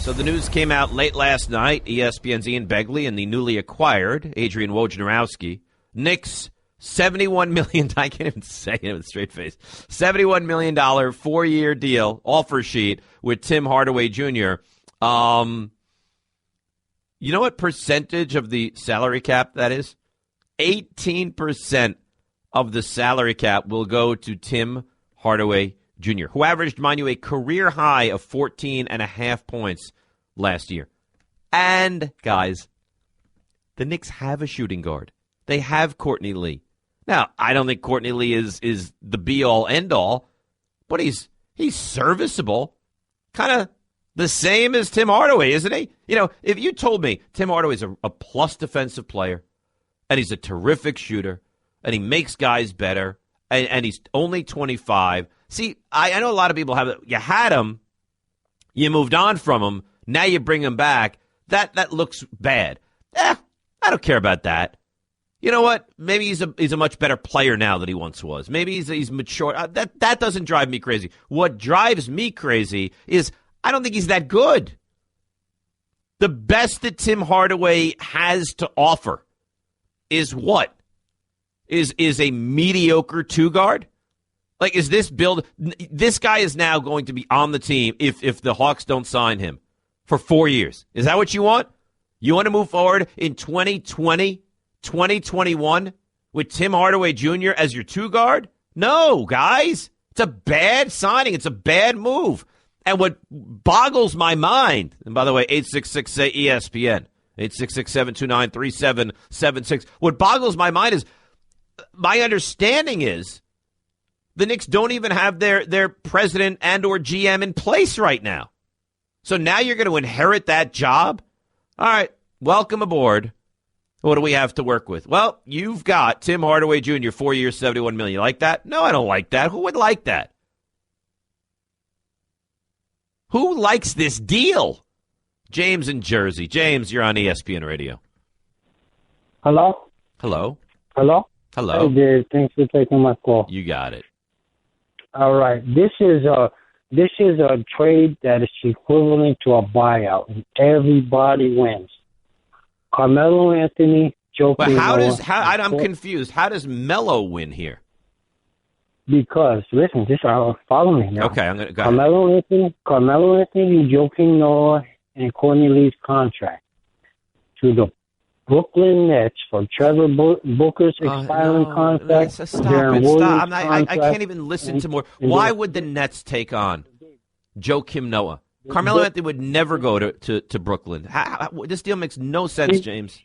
So the news came out late last night. ESPN's Ian Begley and the newly acquired Adrian Wojnarowski. Knicks, $71 million. I can't even say it with a straight face. $71 million 4-year deal, offer sheet with Tim Hardaway Jr. You know what percentage of the salary cap that is? 18% of the salary cap will go to Tim Hardaway Jr., who averaged, mind you, a career high of 14.5 points last year. And, guys, the Knicks have a shooting guard. They have Courtney Lee. Now, I don't think Courtney Lee is the be-all, end-all, but he's serviceable. Kind of the same as Tim Hardaway, isn't he? You know, if you told me Tim Hardaway's a plus defensive player, and he's a terrific shooter, and he makes guys better, and he's only 25. See, I know a lot of people have it. You had him, you moved on from him, now you bring him back. That looks bad. I don't care about that. You know what? Maybe he's a much better player now than he once was. Maybe he's mature. That doesn't drive me crazy. What drives me crazy is I don't think he's that good. The best that Tim Hardaway has to offer is what? Is a mediocre two-guard? Like, is this build? This guy is now going to be on the team if the Hawks don't sign him for 4 years. Is that what you want? You want to move forward in 2020, 2021 with Tim Hardaway Jr. as your two-guard? No, guys. It's a bad signing. It's a bad move. And what boggles my mind, and by the way, 866-ESPN, 866-729-3776. What boggles my mind is my understanding is the Knicks don't even have their president and or GM in place right now. So now you're going to inherit that job? All right, welcome aboard. What do we have to work with? Well, you've got Tim Hardaway Jr., 4 years, $71 million. You like that? No, I don't like that. Who would like that? Who likes this deal? James in Jersey. James, you're on ESPN Radio. Hello? Hello? Hello? Hello. Hey, Dave. Thanks for taking my call. You got it. All right. This is a trade that is equivalent to a buyout, and everybody wins. Carmelo Anthony, Joe. But I'm confused. How does Melo win here? Because listen, follow me now. Okay, I'm gonna go ahead. Carmelo Anthony, Joakim Noah, and Courtney Lee's contract to the Brooklyn Nets for Trevor Booker's expiring contract. Stop it. Stop. I can't even listen to more. Why would the Nets take on Joakim Noah? Carmelo Anthony would never go to Brooklyn. This deal makes no sense, James.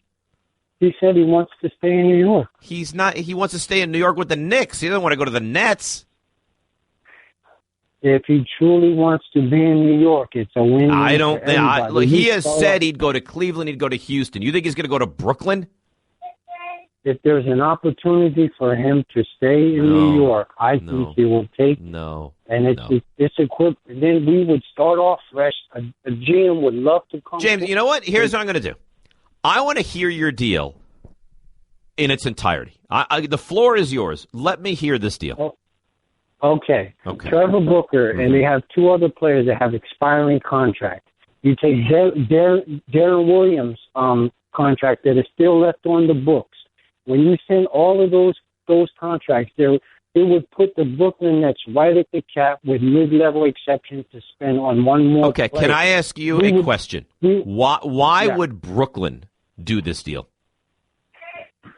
He said he wants to stay in New York. He's not. He wants to stay in New York with the Knicks. He doesn't want to go to the Nets. If he truly wants to be in New York, it's a win. I don't think. Look, he has said he'd go to Cleveland. He'd go to Houston. You think he's going to go to Brooklyn? If there's an opportunity for him to stay in New York, I think he will take. No. And it's equipped. Then we would start off fresh. A GM would love to come. James, you know what? Here's what I'm going to do. I want to hear your deal in its entirety. The floor is yours. Let me hear this deal. Okay. Trevor Booker, and they have two other players that have expiring contracts. You take Darren Williams' contract that is still left on the books. When you send all of those contracts, it would put the Brooklyn Nets right at the cap with mid-level exceptions to spend on one more Okay, player. Can I ask you a question? Why would Brooklyn do this deal?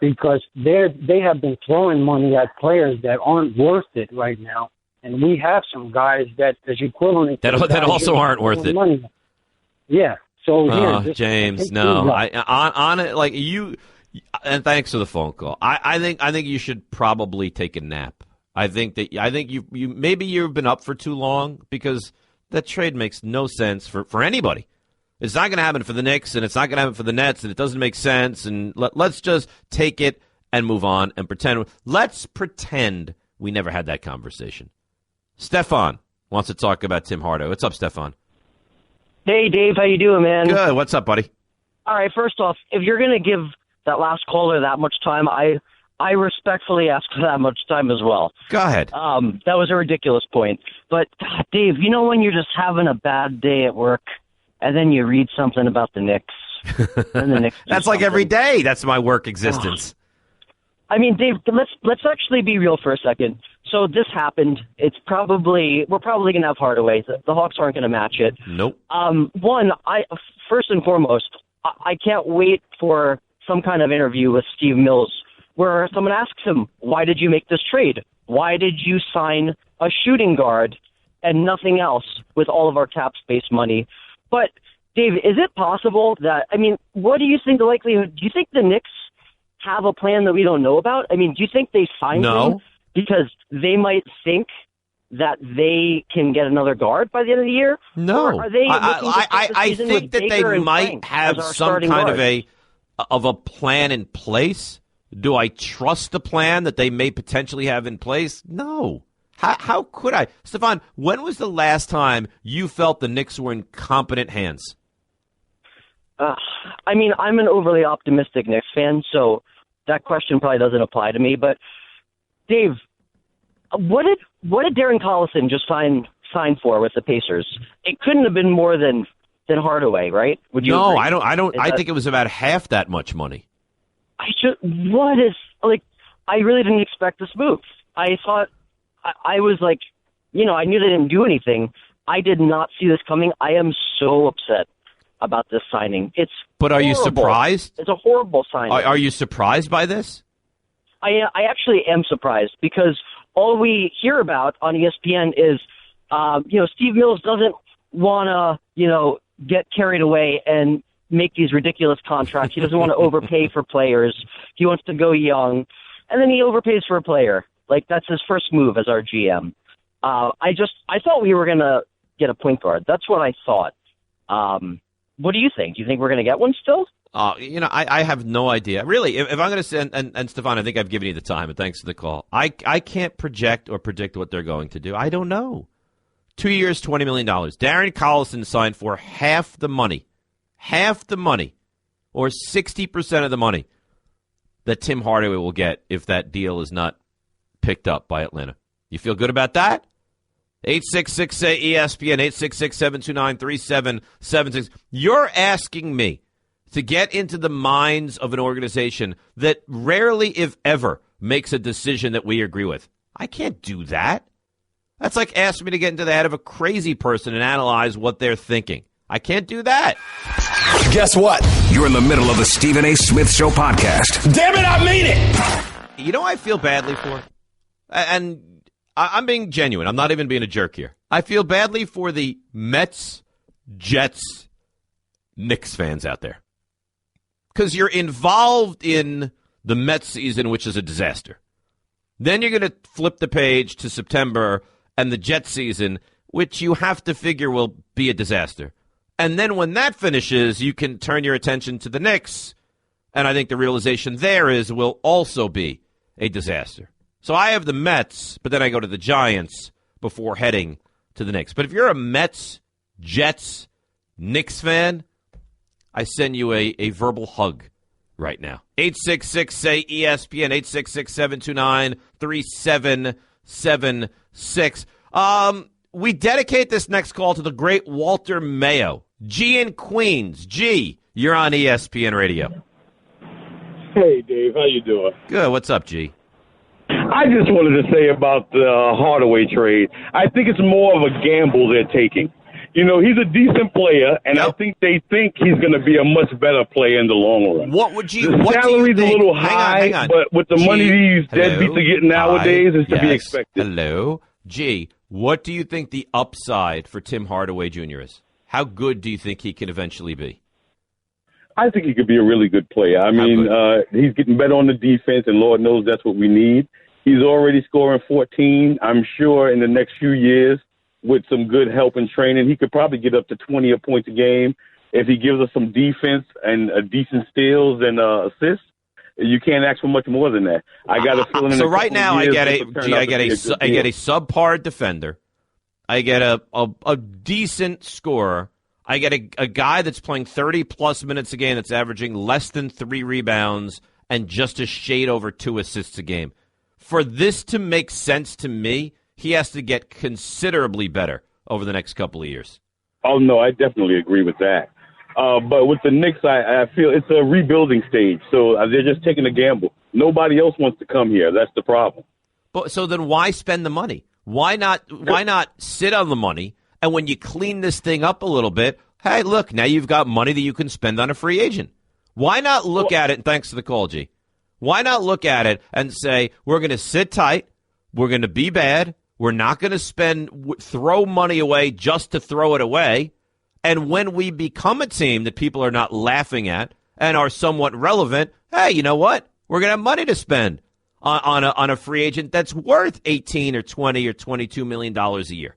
Because they have been throwing money at players that aren't worth it right now. And we have some guys that is equivalent to that also aren't worth it. Money. Yeah. So here, James, no. On it, like you. And thanks for the phone call. I think you should probably take a nap. I think you maybe you've been up for too long because that trade makes no sense for anybody. It's not going to happen for the Knicks, and it's not going to happen for the Nets, and it doesn't make sense. And let's just take it and move on and pretend. Let's pretend we never had that conversation. Stefan wants to talk about Tim Hardaway. What's up, Stefan? Hey, Dave. How you doing, man? Good. What's up, buddy? All right. First off, if you're going to give that last caller that much time, I respectfully ask for that much time as well. Go ahead. That was a ridiculous point. But, Dave, you know when you're just having a bad day at work and then you read something about the Knicks? And the Knicks That's like every day. That's my work existence. I mean, Dave, let's actually be real for a second. So this happened. We're probably going to have Hardaway. The Hawks aren't going to match it. Nope. First and foremost, I can't wait for some kind of interview with Steve Mills where someone asks him, why did you make this trade? Why did you sign a shooting guard and nothing else with all of our cap space money? But, Dave, is it possible that, I mean, what do you think the likelihood, do you think the Knicks have a plan that we don't know about? I mean, do you think they signed him because they might think that they can get another guard by the end of the year? No. Or are they I think that they might have some kind of a plan in place. Do I trust the plan that they may potentially have in place? No. How could I? Stefan, when was the last time you felt the Knicks were in competent hands? I mean, I'm an overly optimistic Knicks fan, so that question probably doesn't apply to me. But, Dave, what did Darren Collison just sign for with the Pacers? It couldn't have been more than Hardaway, right? Would you agree? I think it was about half that much money. I really didn't expect this move. I thought, I was like, I knew they didn't do anything. I did not see this coming. I am so upset about this signing. But are you surprised? It's a horrible signing. Are you surprised by this? I actually am surprised because all we hear about on ESPN is, Steve Mills doesn't want to, get carried away and make these ridiculous contracts. He doesn't want to overpay for players. He wants to go young. And then he overpays for a player. Like, that's his first move as our GM. I thought we were going to get a point guard. That's what I thought. What do you think? Do you think we're going to get one still? I have no idea. Really, if I'm going to say, and Stefan, I think I've given you the time, and thanks for the call. I can't project or predict what they're going to do. I don't know. 2 years, $20 million. Darren Collison signed for half the money, or 60% of the money that Tim Hardaway will get if that deal is not picked up by Atlanta. You feel good about that? 866-ESPN, 866-729-3776. You're asking me to get into the minds of an organization that rarely, if ever, makes a decision that we agree with. I can't do that. That's like asking me to get into the head of a crazy person and analyze what they're thinking. I can't do that. Guess what? You're in the middle of the Stephen A. Smith Show podcast. Damn it, I mean it! You know what I feel badly for? And I'm being genuine. I'm not even being a jerk here. I feel badly for the Mets, Jets, Knicks fans out there. Because you're involved in the Mets season, which is a disaster. Then you're going to flip the page to September and the Jets season, which you have to figure will be a disaster. And then when that finishes, you can turn your attention to the Knicks, and I think the realization there is will also be a disaster. So I have the Mets, but then I go to the Giants before heading to the Knicks. But if you're a Mets, Jets, Knicks fan, I send you a verbal hug right now. 866-ESPN, 866-729-3776. We dedicate this next call to the great Walter Mayo. G in Queens. G, you're on ESPN Radio. Hey, Dave. How you doing? Good. What's up, G? I just wanted to say about the Hardaway trade, I think it's more of a gamble they're taking. He's a decent player, and I think they think he's going to be a much better player in the long run. The salary's a little high, but with the money these deadbeats are getting nowadays, it's to be expected. Hello. Gee, what do you think the upside for Tim Hardaway Jr. is? How good do you think he can eventually be? I think he could be a really good player. I mean, he's getting better on the defense, and Lord knows that's what we need. He's already scoring 14. I'm sure in the next few years, with some good help and training, he could probably get up to 20 points a game if he gives us some defense and decent steals and assists. You can't ask for much more than that. I got a feeling. So right now, I get a subpar defender. I get a decent scorer. I get a guy that's playing 30-plus minutes a game that's averaging less than 3 rebounds and just a shade over 2 assists a game. For this to make sense to me, he has to get considerably better over the next couple of years. Oh, no, I definitely agree with that. But with the Knicks, I feel it's a rebuilding stage, so they're just taking a gamble. Nobody else wants to come here. That's the problem. But so then why spend the money? Why not sit on the money, and when you clean this thing up a little bit, hey, look, now you've got money that you can spend on a free agent. Why not look at it, and thanks for the call, G. Why not look at it and say, we're going to sit tight, we're going to be bad, we're not going to throw money away just to throw it away, and when we become a team that people are not laughing at and are somewhat relevant, hey, you know what? We're going to have money to spend on a free agent that's worth $18 or $20 or $22 million a year.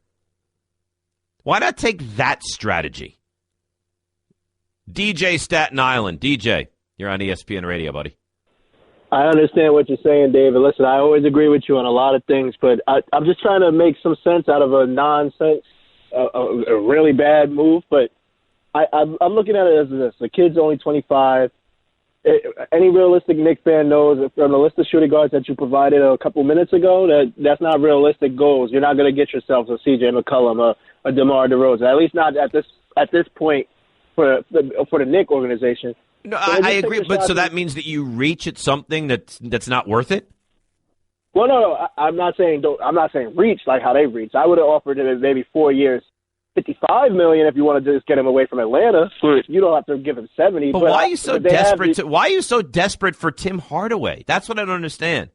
Why not take that strategy? DJ Staten Island. DJ, you're on ESPN Radio, buddy. I understand what you're saying, David. Listen, I always agree with you on a lot of things, but I'm just trying to make some sense out of a nonsense, a really bad move. But I'm looking at it as this. The kid's only 25. Any realistic Knicks fan knows from the list of shooting guards that you provided a couple minutes ago, that's not realistic goals. You're not going to get yourself a C.J. McCollum, a DeMar DeRozan, at least not at this point for the Knicks organization. No, I agree, but so that means that you reach at something that's not worth it? Well, no, I'm not saying reach like how they reach. I would have offered him maybe 4 years, $55 million if you want to just get him away from Atlanta. You don't have to give him 70. But why are you so desperate? Why are you so desperate for Tim Hardaway? That's what I don't understand.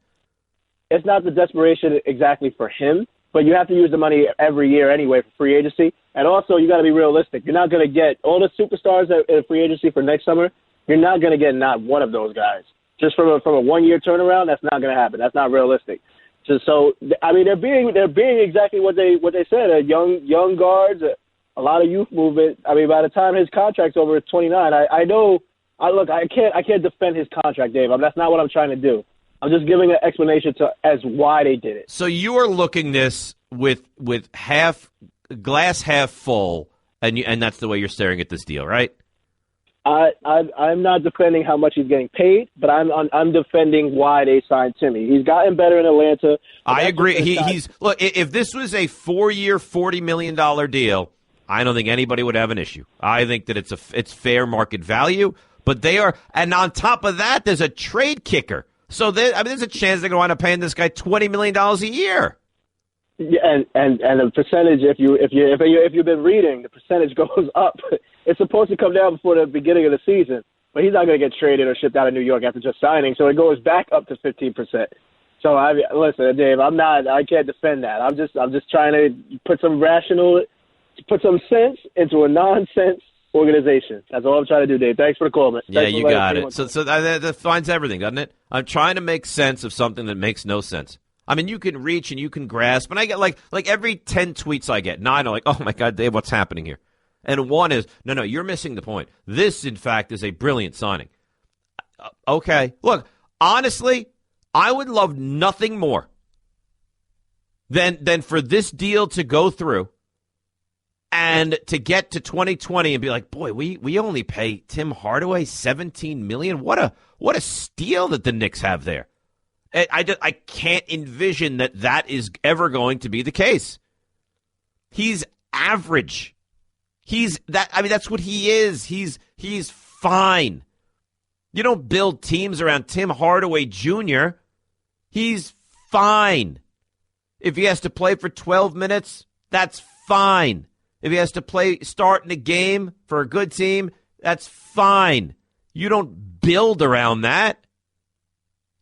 It's not the desperation exactly for him, but you have to use the money every year anyway for free agency. And also, you got to be realistic. You're not going to get all the superstars in free agency for next summer. You're not going to get not one of those guys. Just from a 1 year turnaround, that's not going to happen. That's not realistic. So I mean, they're being exactly what they said. Young guards, a lot of youth movement. I mean, by the time his contract's over at 29, I know. I can't defend his contract, Dave. That's not what I'm trying to do. I'm just giving an explanation as why they did it. So you are looking this with glass half full, and that's the way you're staring at this deal, right? I'm not defending how much he's getting paid, but I'm defending why they signed Timmy. He's gotten better in Atlanta. I agree. He's look. If this was a 4-year, $40 million deal, I don't think anybody would have an issue. I think that it's fair market value. But they are, and on top of that, there's a trade kicker. So there's a chance they're going to wind up paying this guy $20 million a year. Yeah, and the percentage, if you've been reading, the percentage goes up. It's supposed to come down before the beginning of the season, but he's not going to get traded or shipped out of New York after just signing, so it goes back up to 15%. So listen, Dave, I can't defend that. I'm just trying to put some sense into a nonsense organization. That's all I'm trying to do, Dave. Thanks for the call, man. Yeah, you got it. So that defines everything, doesn't it? I'm trying to make sense of something that makes no sense. I mean, you can reach and you can grasp, and I get like every 10 tweets I get, 9 are like, oh, my God, Dave, what's happening here? And 1 is, no, you're missing the point. This, in fact, is a brilliant signing. Okay. Look, honestly, I would love nothing more than for this deal to go through and to get to 2020 and be like, boy, we only pay Tim Hardaway $17 million. What a steal that the Knicks have there. I can't envision that is ever going to be the case. He's average. That's what he is. He's fine. You don't build teams around Tim Hardaway Jr. He's fine. If he has to play for 12 minutes, that's fine. If he has to start in a game for a good team, that's fine. You don't build around that.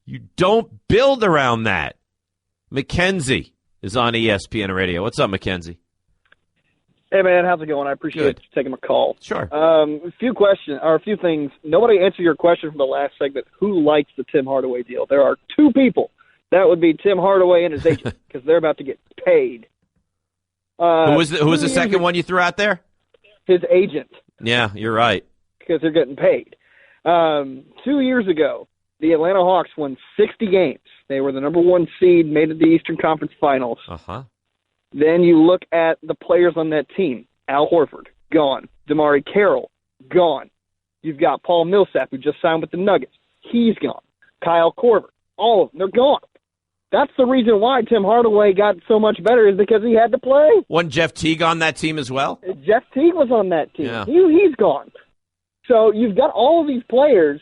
You don't build around that. Mackenzie, is on ESPN Radio. What's up, Mackenzie? Hey, man, how's it going? I appreciate you taking my call. Sure. A few things. Nobody answered your question from the last segment. Who likes the Tim Hardaway deal? There are two people. That would be Tim Hardaway and his agent, because they're about to get paid. Who was the second one you threw out there? His agent. Yeah, you're right. Because they're getting paid. 2 years ago, the Atlanta Hawks won 60 games. They were the number one seed, made it to the Eastern Conference Finals. Uh-huh. Then you look at the players on that team. Al Horford, gone. DeMar Carroll, gone. You've got Paul Millsap, who just signed with the Nuggets. He's gone. Kyle Korver, all of them, they're gone. That's the reason why Tim Hardaway got so much better, is because he had to play. Wasn't Jeff Teague on that team as well? Jeff Teague was on that team. Yeah. He's gone. So you've got all of these players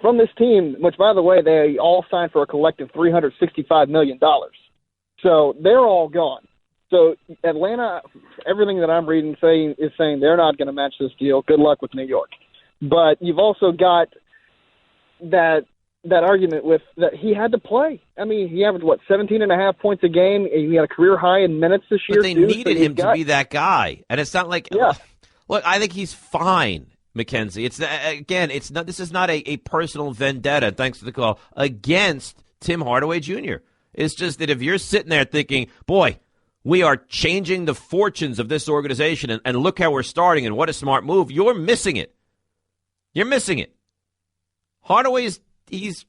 from this team, which, by the way, they all signed for a collective $365 million. So they're all gone. So Atlanta, everything that I'm reading is saying they're not going to match this deal. Good luck with New York. But you've also got that argument with that he had to play. I mean, he averaged, 17.5 points a game. He had a career high in minutes this year. But they needed him to be that guy. And it's not like, look, I think he's fine, Mackenzie. This is not a personal vendetta, thanks to the call, against Tim Hardaway Jr. It's just that if you're sitting there thinking, boy, we are changing the fortunes of this organization, and look how we're starting, and what a smart move, you're missing it. You're missing it. Hardaway's he's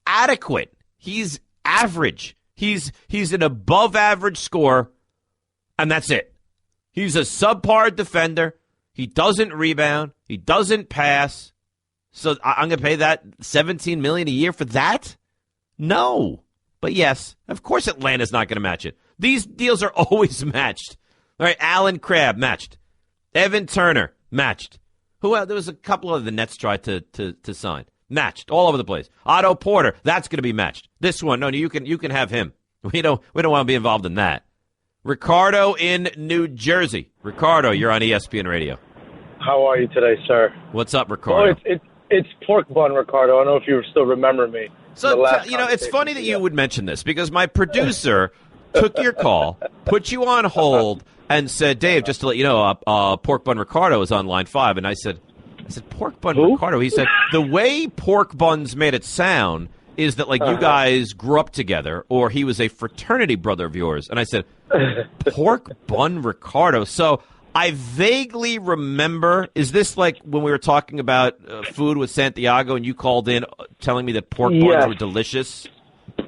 adequate. He's average. He's an above average scorer, and that's it. He's a subpar defender. He doesn't rebound. He doesn't pass. So I'm going to pay that $17 million a year for that? No. But yes, of course Atlanta's not going to match it. These deals are always matched. All right, Alan Crabb matched. Evan Turner matched. Who else? There was a couple of the Nets tried to sign. Matched all over the place. Otto Porter, that's going to be matched. This one, no, you can have him. We don't want to be involved in that. Ricardo in New Jersey. Ricardo, you're on ESPN Radio. How are you today, sir? What's up, Ricardo? Oh, it's pork bun, Ricardo. I don't know if you still remember me. So, it's funny that you would mention this because my producer took your call, put you on hold, and said, Dave, just to let you know, Pork Bun Ricardo is on line 5. And I said, Pork Bun Ricardo? He said, the way Pork Buns made it sound is that, like, you guys grew up together or he was a fraternity brother of yours. And I said, Pork Bun Ricardo? So I vaguely remember, is this like when we were talking about food with Santiago and you called in telling me that pork buns were delicious?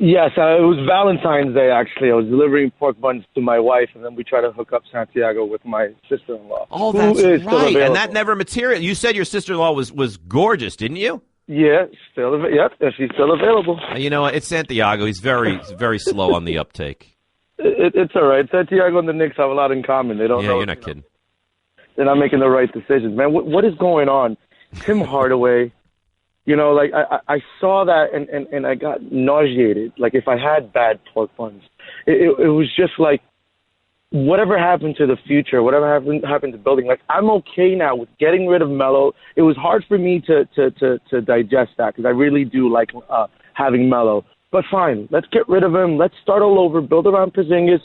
Yes, it was Valentine's Day, actually. I was delivering pork buns to my wife, and then we tried to hook up Santiago with my sister-in-law. Oh, that's right. And that never materialized. You said your sister-in-law was gorgeous, didn't you? Yeah, she's still available. You know, it's Santiago. He's very slow on the uptake. It's all right. Santiago and the Knicks have a lot in common. They don't know. Yeah, you're not kidding. They're not making the right decisions, man. What is going on? Tim Hardaway, I saw that and I got nauseated. Like, if I had bad pork buns, it was just like, whatever happened to the future, whatever happened to building. Like, I'm okay now with getting rid of Melo. It was hard for me to digest that because I really do like having Melo. But fine, let's get rid of him. Let's start all over. Build around Porzingis.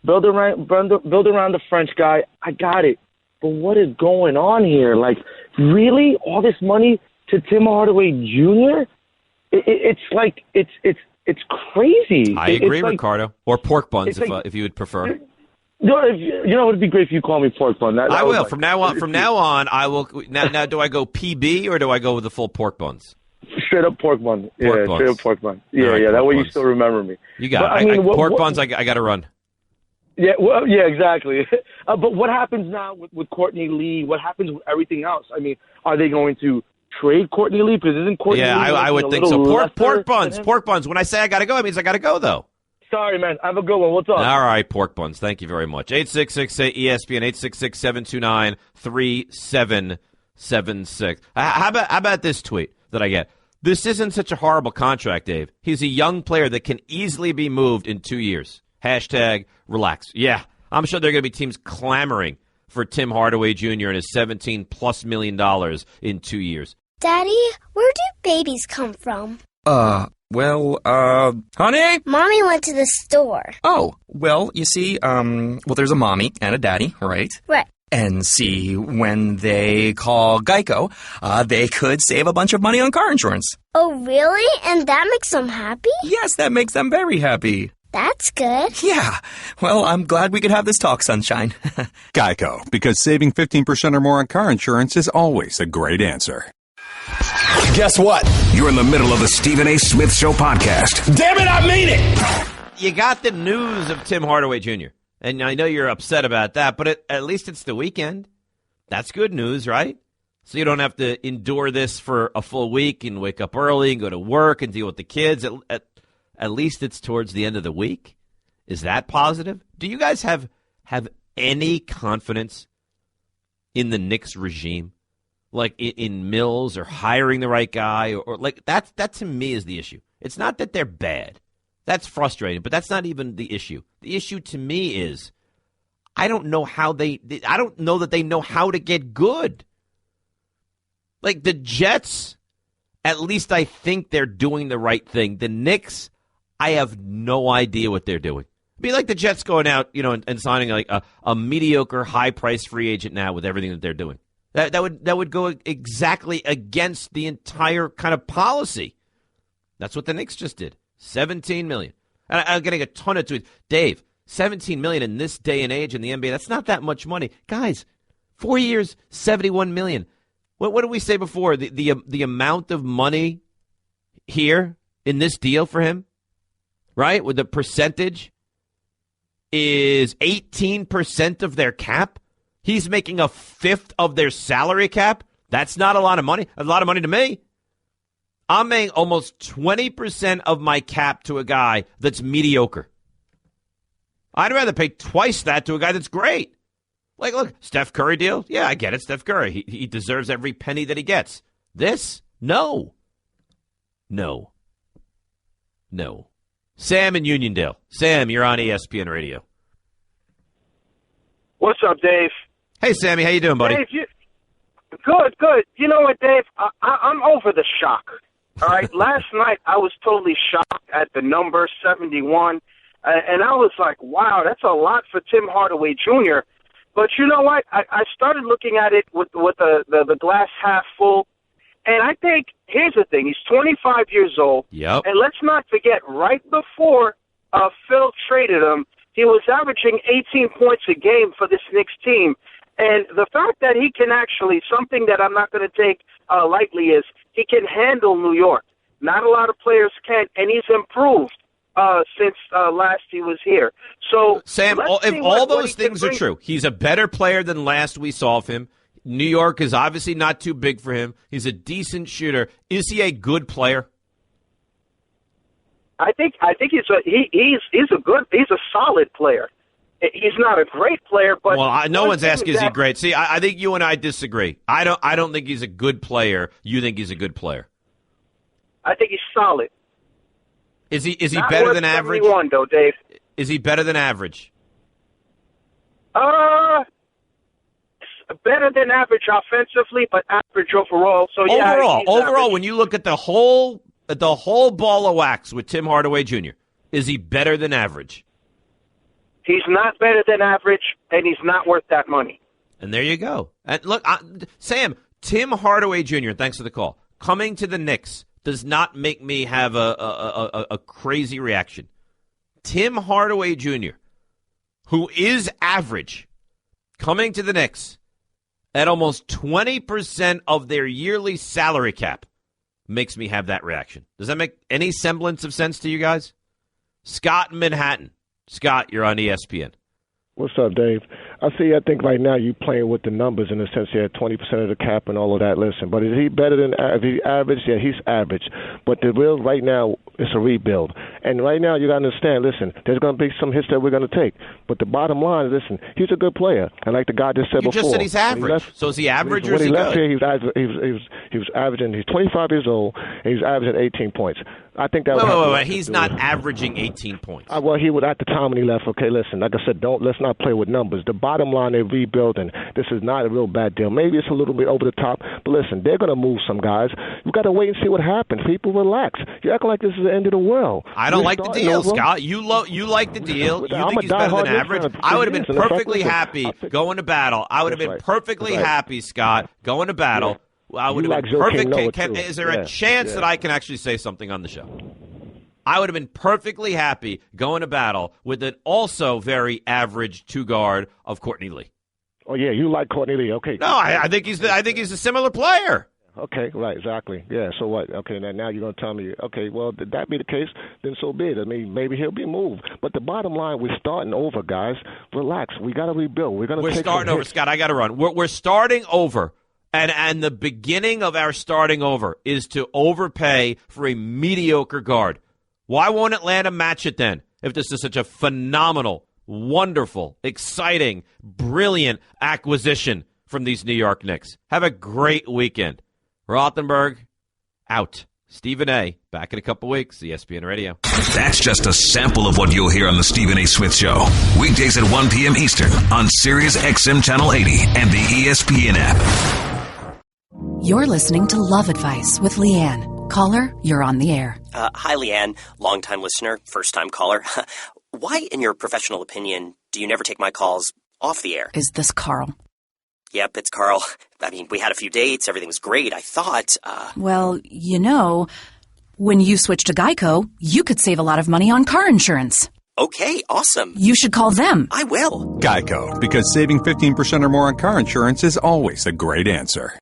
Build around the French guy. I got it. But what is going on here? Like, really, all this money to Tim Hardaway Jr.? It's crazy. I agree, Ricardo. Or pork buns, if you would prefer. No, it would be great if you call me pork bun. I will. From now on, I will. Now, do I go PB or do I go with the full pork buns? Straight up pork bun. Straight up pork bun. Yeah, right, that way buns. you still remember me. You got it. Pork buns, I got to run. Yeah, well, yeah, exactly. But what happens now with Courtney Lee? What happens with everything else? I mean, are they going to trade Courtney Lee? Because isn't Courtney Lee I would think so. Pork buns. When I say I got to go, it means I got to go, though. Sorry, man. Have a good one. What's up? All right, pork buns. Thank you very much. 866-ESPN, 866-729-3776. How about this tweet that I get? This isn't such a horrible contract, Dave. He's a young player that can easily be moved in 2 years. # relax. Yeah, I'm sure there are going to be teams clamoring for Tim Hardaway Jr. and his $17+ million in 2 years. Daddy, where do babies come from? Well, honey? Mommy went to the store. Oh, well, you see, there's a mommy and a daddy, right? Right. And see, when they call Geico, they could save a bunch of money on car insurance. Oh, really? And that makes them happy? Yes, that makes them very happy. That's good. Yeah. Well, I'm glad we could have this talk, Sunshine. Geico, because saving 15% or more on car insurance is always a great answer. Guess what? You're in the middle of the Stephen A. Smith Show podcast. Damn it, I mean it! You got the news of Tim Hardaway Jr., and I know you're upset about that, but at least it's the weekend. That's good news, right? So you don't have to endure this for a full week and wake up early and go to work and deal with the kids. At least it's towards the end of the week. Is that positive? Do you guys have any confidence in the Knicks regime? Like in Mills or hiring the right guy or like that to me is the issue. It's not that they're bad. That's frustrating, but that's not even the issue. The issue to me is I don't know that they know how to get good. Like the Jets, at least I think they're doing the right thing. The Knicks, I have no idea what they're doing. It'd be like the Jets going out, and signing like a mediocre, high-priced free agent now with everything that they're doing. That would go exactly against the entire kind of policy. That's what the Knicks just did. $17 million. And I'm getting a ton of tweets. Dave, $17 million in this day and age in the NBA, that's not that much money. Guys, 4 years, $71 million. What did we say before? The amount of money here in this deal for him, right, with the percentage is 18% of their cap. He's making a fifth of their salary cap. That's not a lot of money. A lot of money to me. I'm paying almost 20% of my cap to a guy that's mediocre. I'd rather pay twice that to a guy that's great. Like, look, Steph Curry deal? Yeah, I get it, Steph Curry. He deserves every penny that he gets. This? No. Sam in Uniondale. Sam, you're on ESPN Radio. What's up, Dave? Hey, Sammy, how you doing, buddy? Dave, good. You know what, Dave? I'm over the shock. All right, last night I was totally shocked at the number 71, and I was like, wow, that's a lot for Tim Hardaway Jr. But you know what? I started looking at it with the glass half full, and I think, here's the thing, he's 25 years old, Yep. And let's not forget, right before Phil traded him, he was averaging 18 points a game for this Knicks team. And the fact that he can actually, something that I'm not going to take lightly is, he can handle New York. Not a lot of players can, and he's improved since last he was here. So, Sam, if all those things are true, he's a better player than last we saw of him. New York is obviously not too big for him. He's a decent shooter. Is he a good player? I think he's a solid player. He's not a great player, but no one's asking is he great. See, I think you and I disagree. I don't think he's a good player. You think he's a good player. I think he's solid. Is he Not better worth than average? 71, though, Dave. Is he better than average? Better than average offensively, but average overall. So yeah, overall, when you look at the whole ball of wax with Tim Hardaway Jr., is he better than average? He's not better than average, and he's not worth that money. And there you go. And look, Sam, Tim Hardaway Jr., thanks for the call, coming to the Knicks does not make me have a crazy reaction. Tim Hardaway Jr., who is average, coming to the Knicks at almost 20% of their yearly salary cap, makes me have that reaction. Does that make any semblance of sense to you guys? Scott in Manhattan. Scott, you're on ESPN. What's up, Dave? I think right now you playing with the numbers in the sense you had 20% of the cap and all of that. Listen, but is he better than average? Yeah, he's average. But the real right now is a rebuild. And right now you got to understand, listen, there's going to be some hits that we're going to take. But the bottom line is, listen, he's a good player. And like the guy just said before. You just said he's average. So is he average or is he good? When he left good? here, he was averaging, he's 25 years old, and he's averaging 18 points. I think that. Wait. He's not averaging 18 points. Well, he would at the time when he left. Okay, listen. Like I said, let's not play with numbers. The bottom line, they're rebuilding. This is not a real bad deal. Maybe it's a little bit over the top, but listen, they're going to move some guys. You got to wait and see what happens. People, relax. You're acting like this is the end of the world. I don't like the deal, Scott. You like the deal. You think he's better than average. I would have been perfectly happy going to battle. I would have been perfectly happy, Scott, going to battle. I would have been perfect. Is there a chance that I can actually say something on the show? I would have been perfectly happy going to battle with an also very average two-guard of Courtney Lee. Oh yeah, you like Courtney Lee? Okay. No, I think he's a similar player. Okay, right, exactly. Yeah, so what? Okay, now you're going to tell me, okay, well, did that be the case? Then so be it. I mean, maybe he'll be moved. But the bottom line, we're starting over, guys. Relax. We got to rebuild. We're starting over, Scott. I got to run. We're starting over. And the beginning of our starting over is to overpay for a mediocre guard. Why won't Atlanta match it then if this is such a phenomenal, wonderful, exciting, brilliant acquisition from these New York Knicks? Have a great weekend. Rothenberg, out. Stephen A., back in a couple weeks, ESPN Radio. That's just a sample of what you'll hear on the Stephen A. Smith Show. Weekdays at 1 p.m. Eastern on Sirius XM Channel 80 and the ESPN app. You're listening to Love Advice with Leanne. Caller, you're on the air. Hi, Leanne. Longtime listener, first-time caller. Why, in your professional opinion, do you never take my calls off the air? Is this Carl? Yep, it's Carl. I mean, we had a few dates. Everything was great. I thought, Well, when you switch to Geico, you could save a lot of money on car insurance. Okay, awesome. You should call them. I will. Geico, because saving 15% or more on car insurance is always a great answer.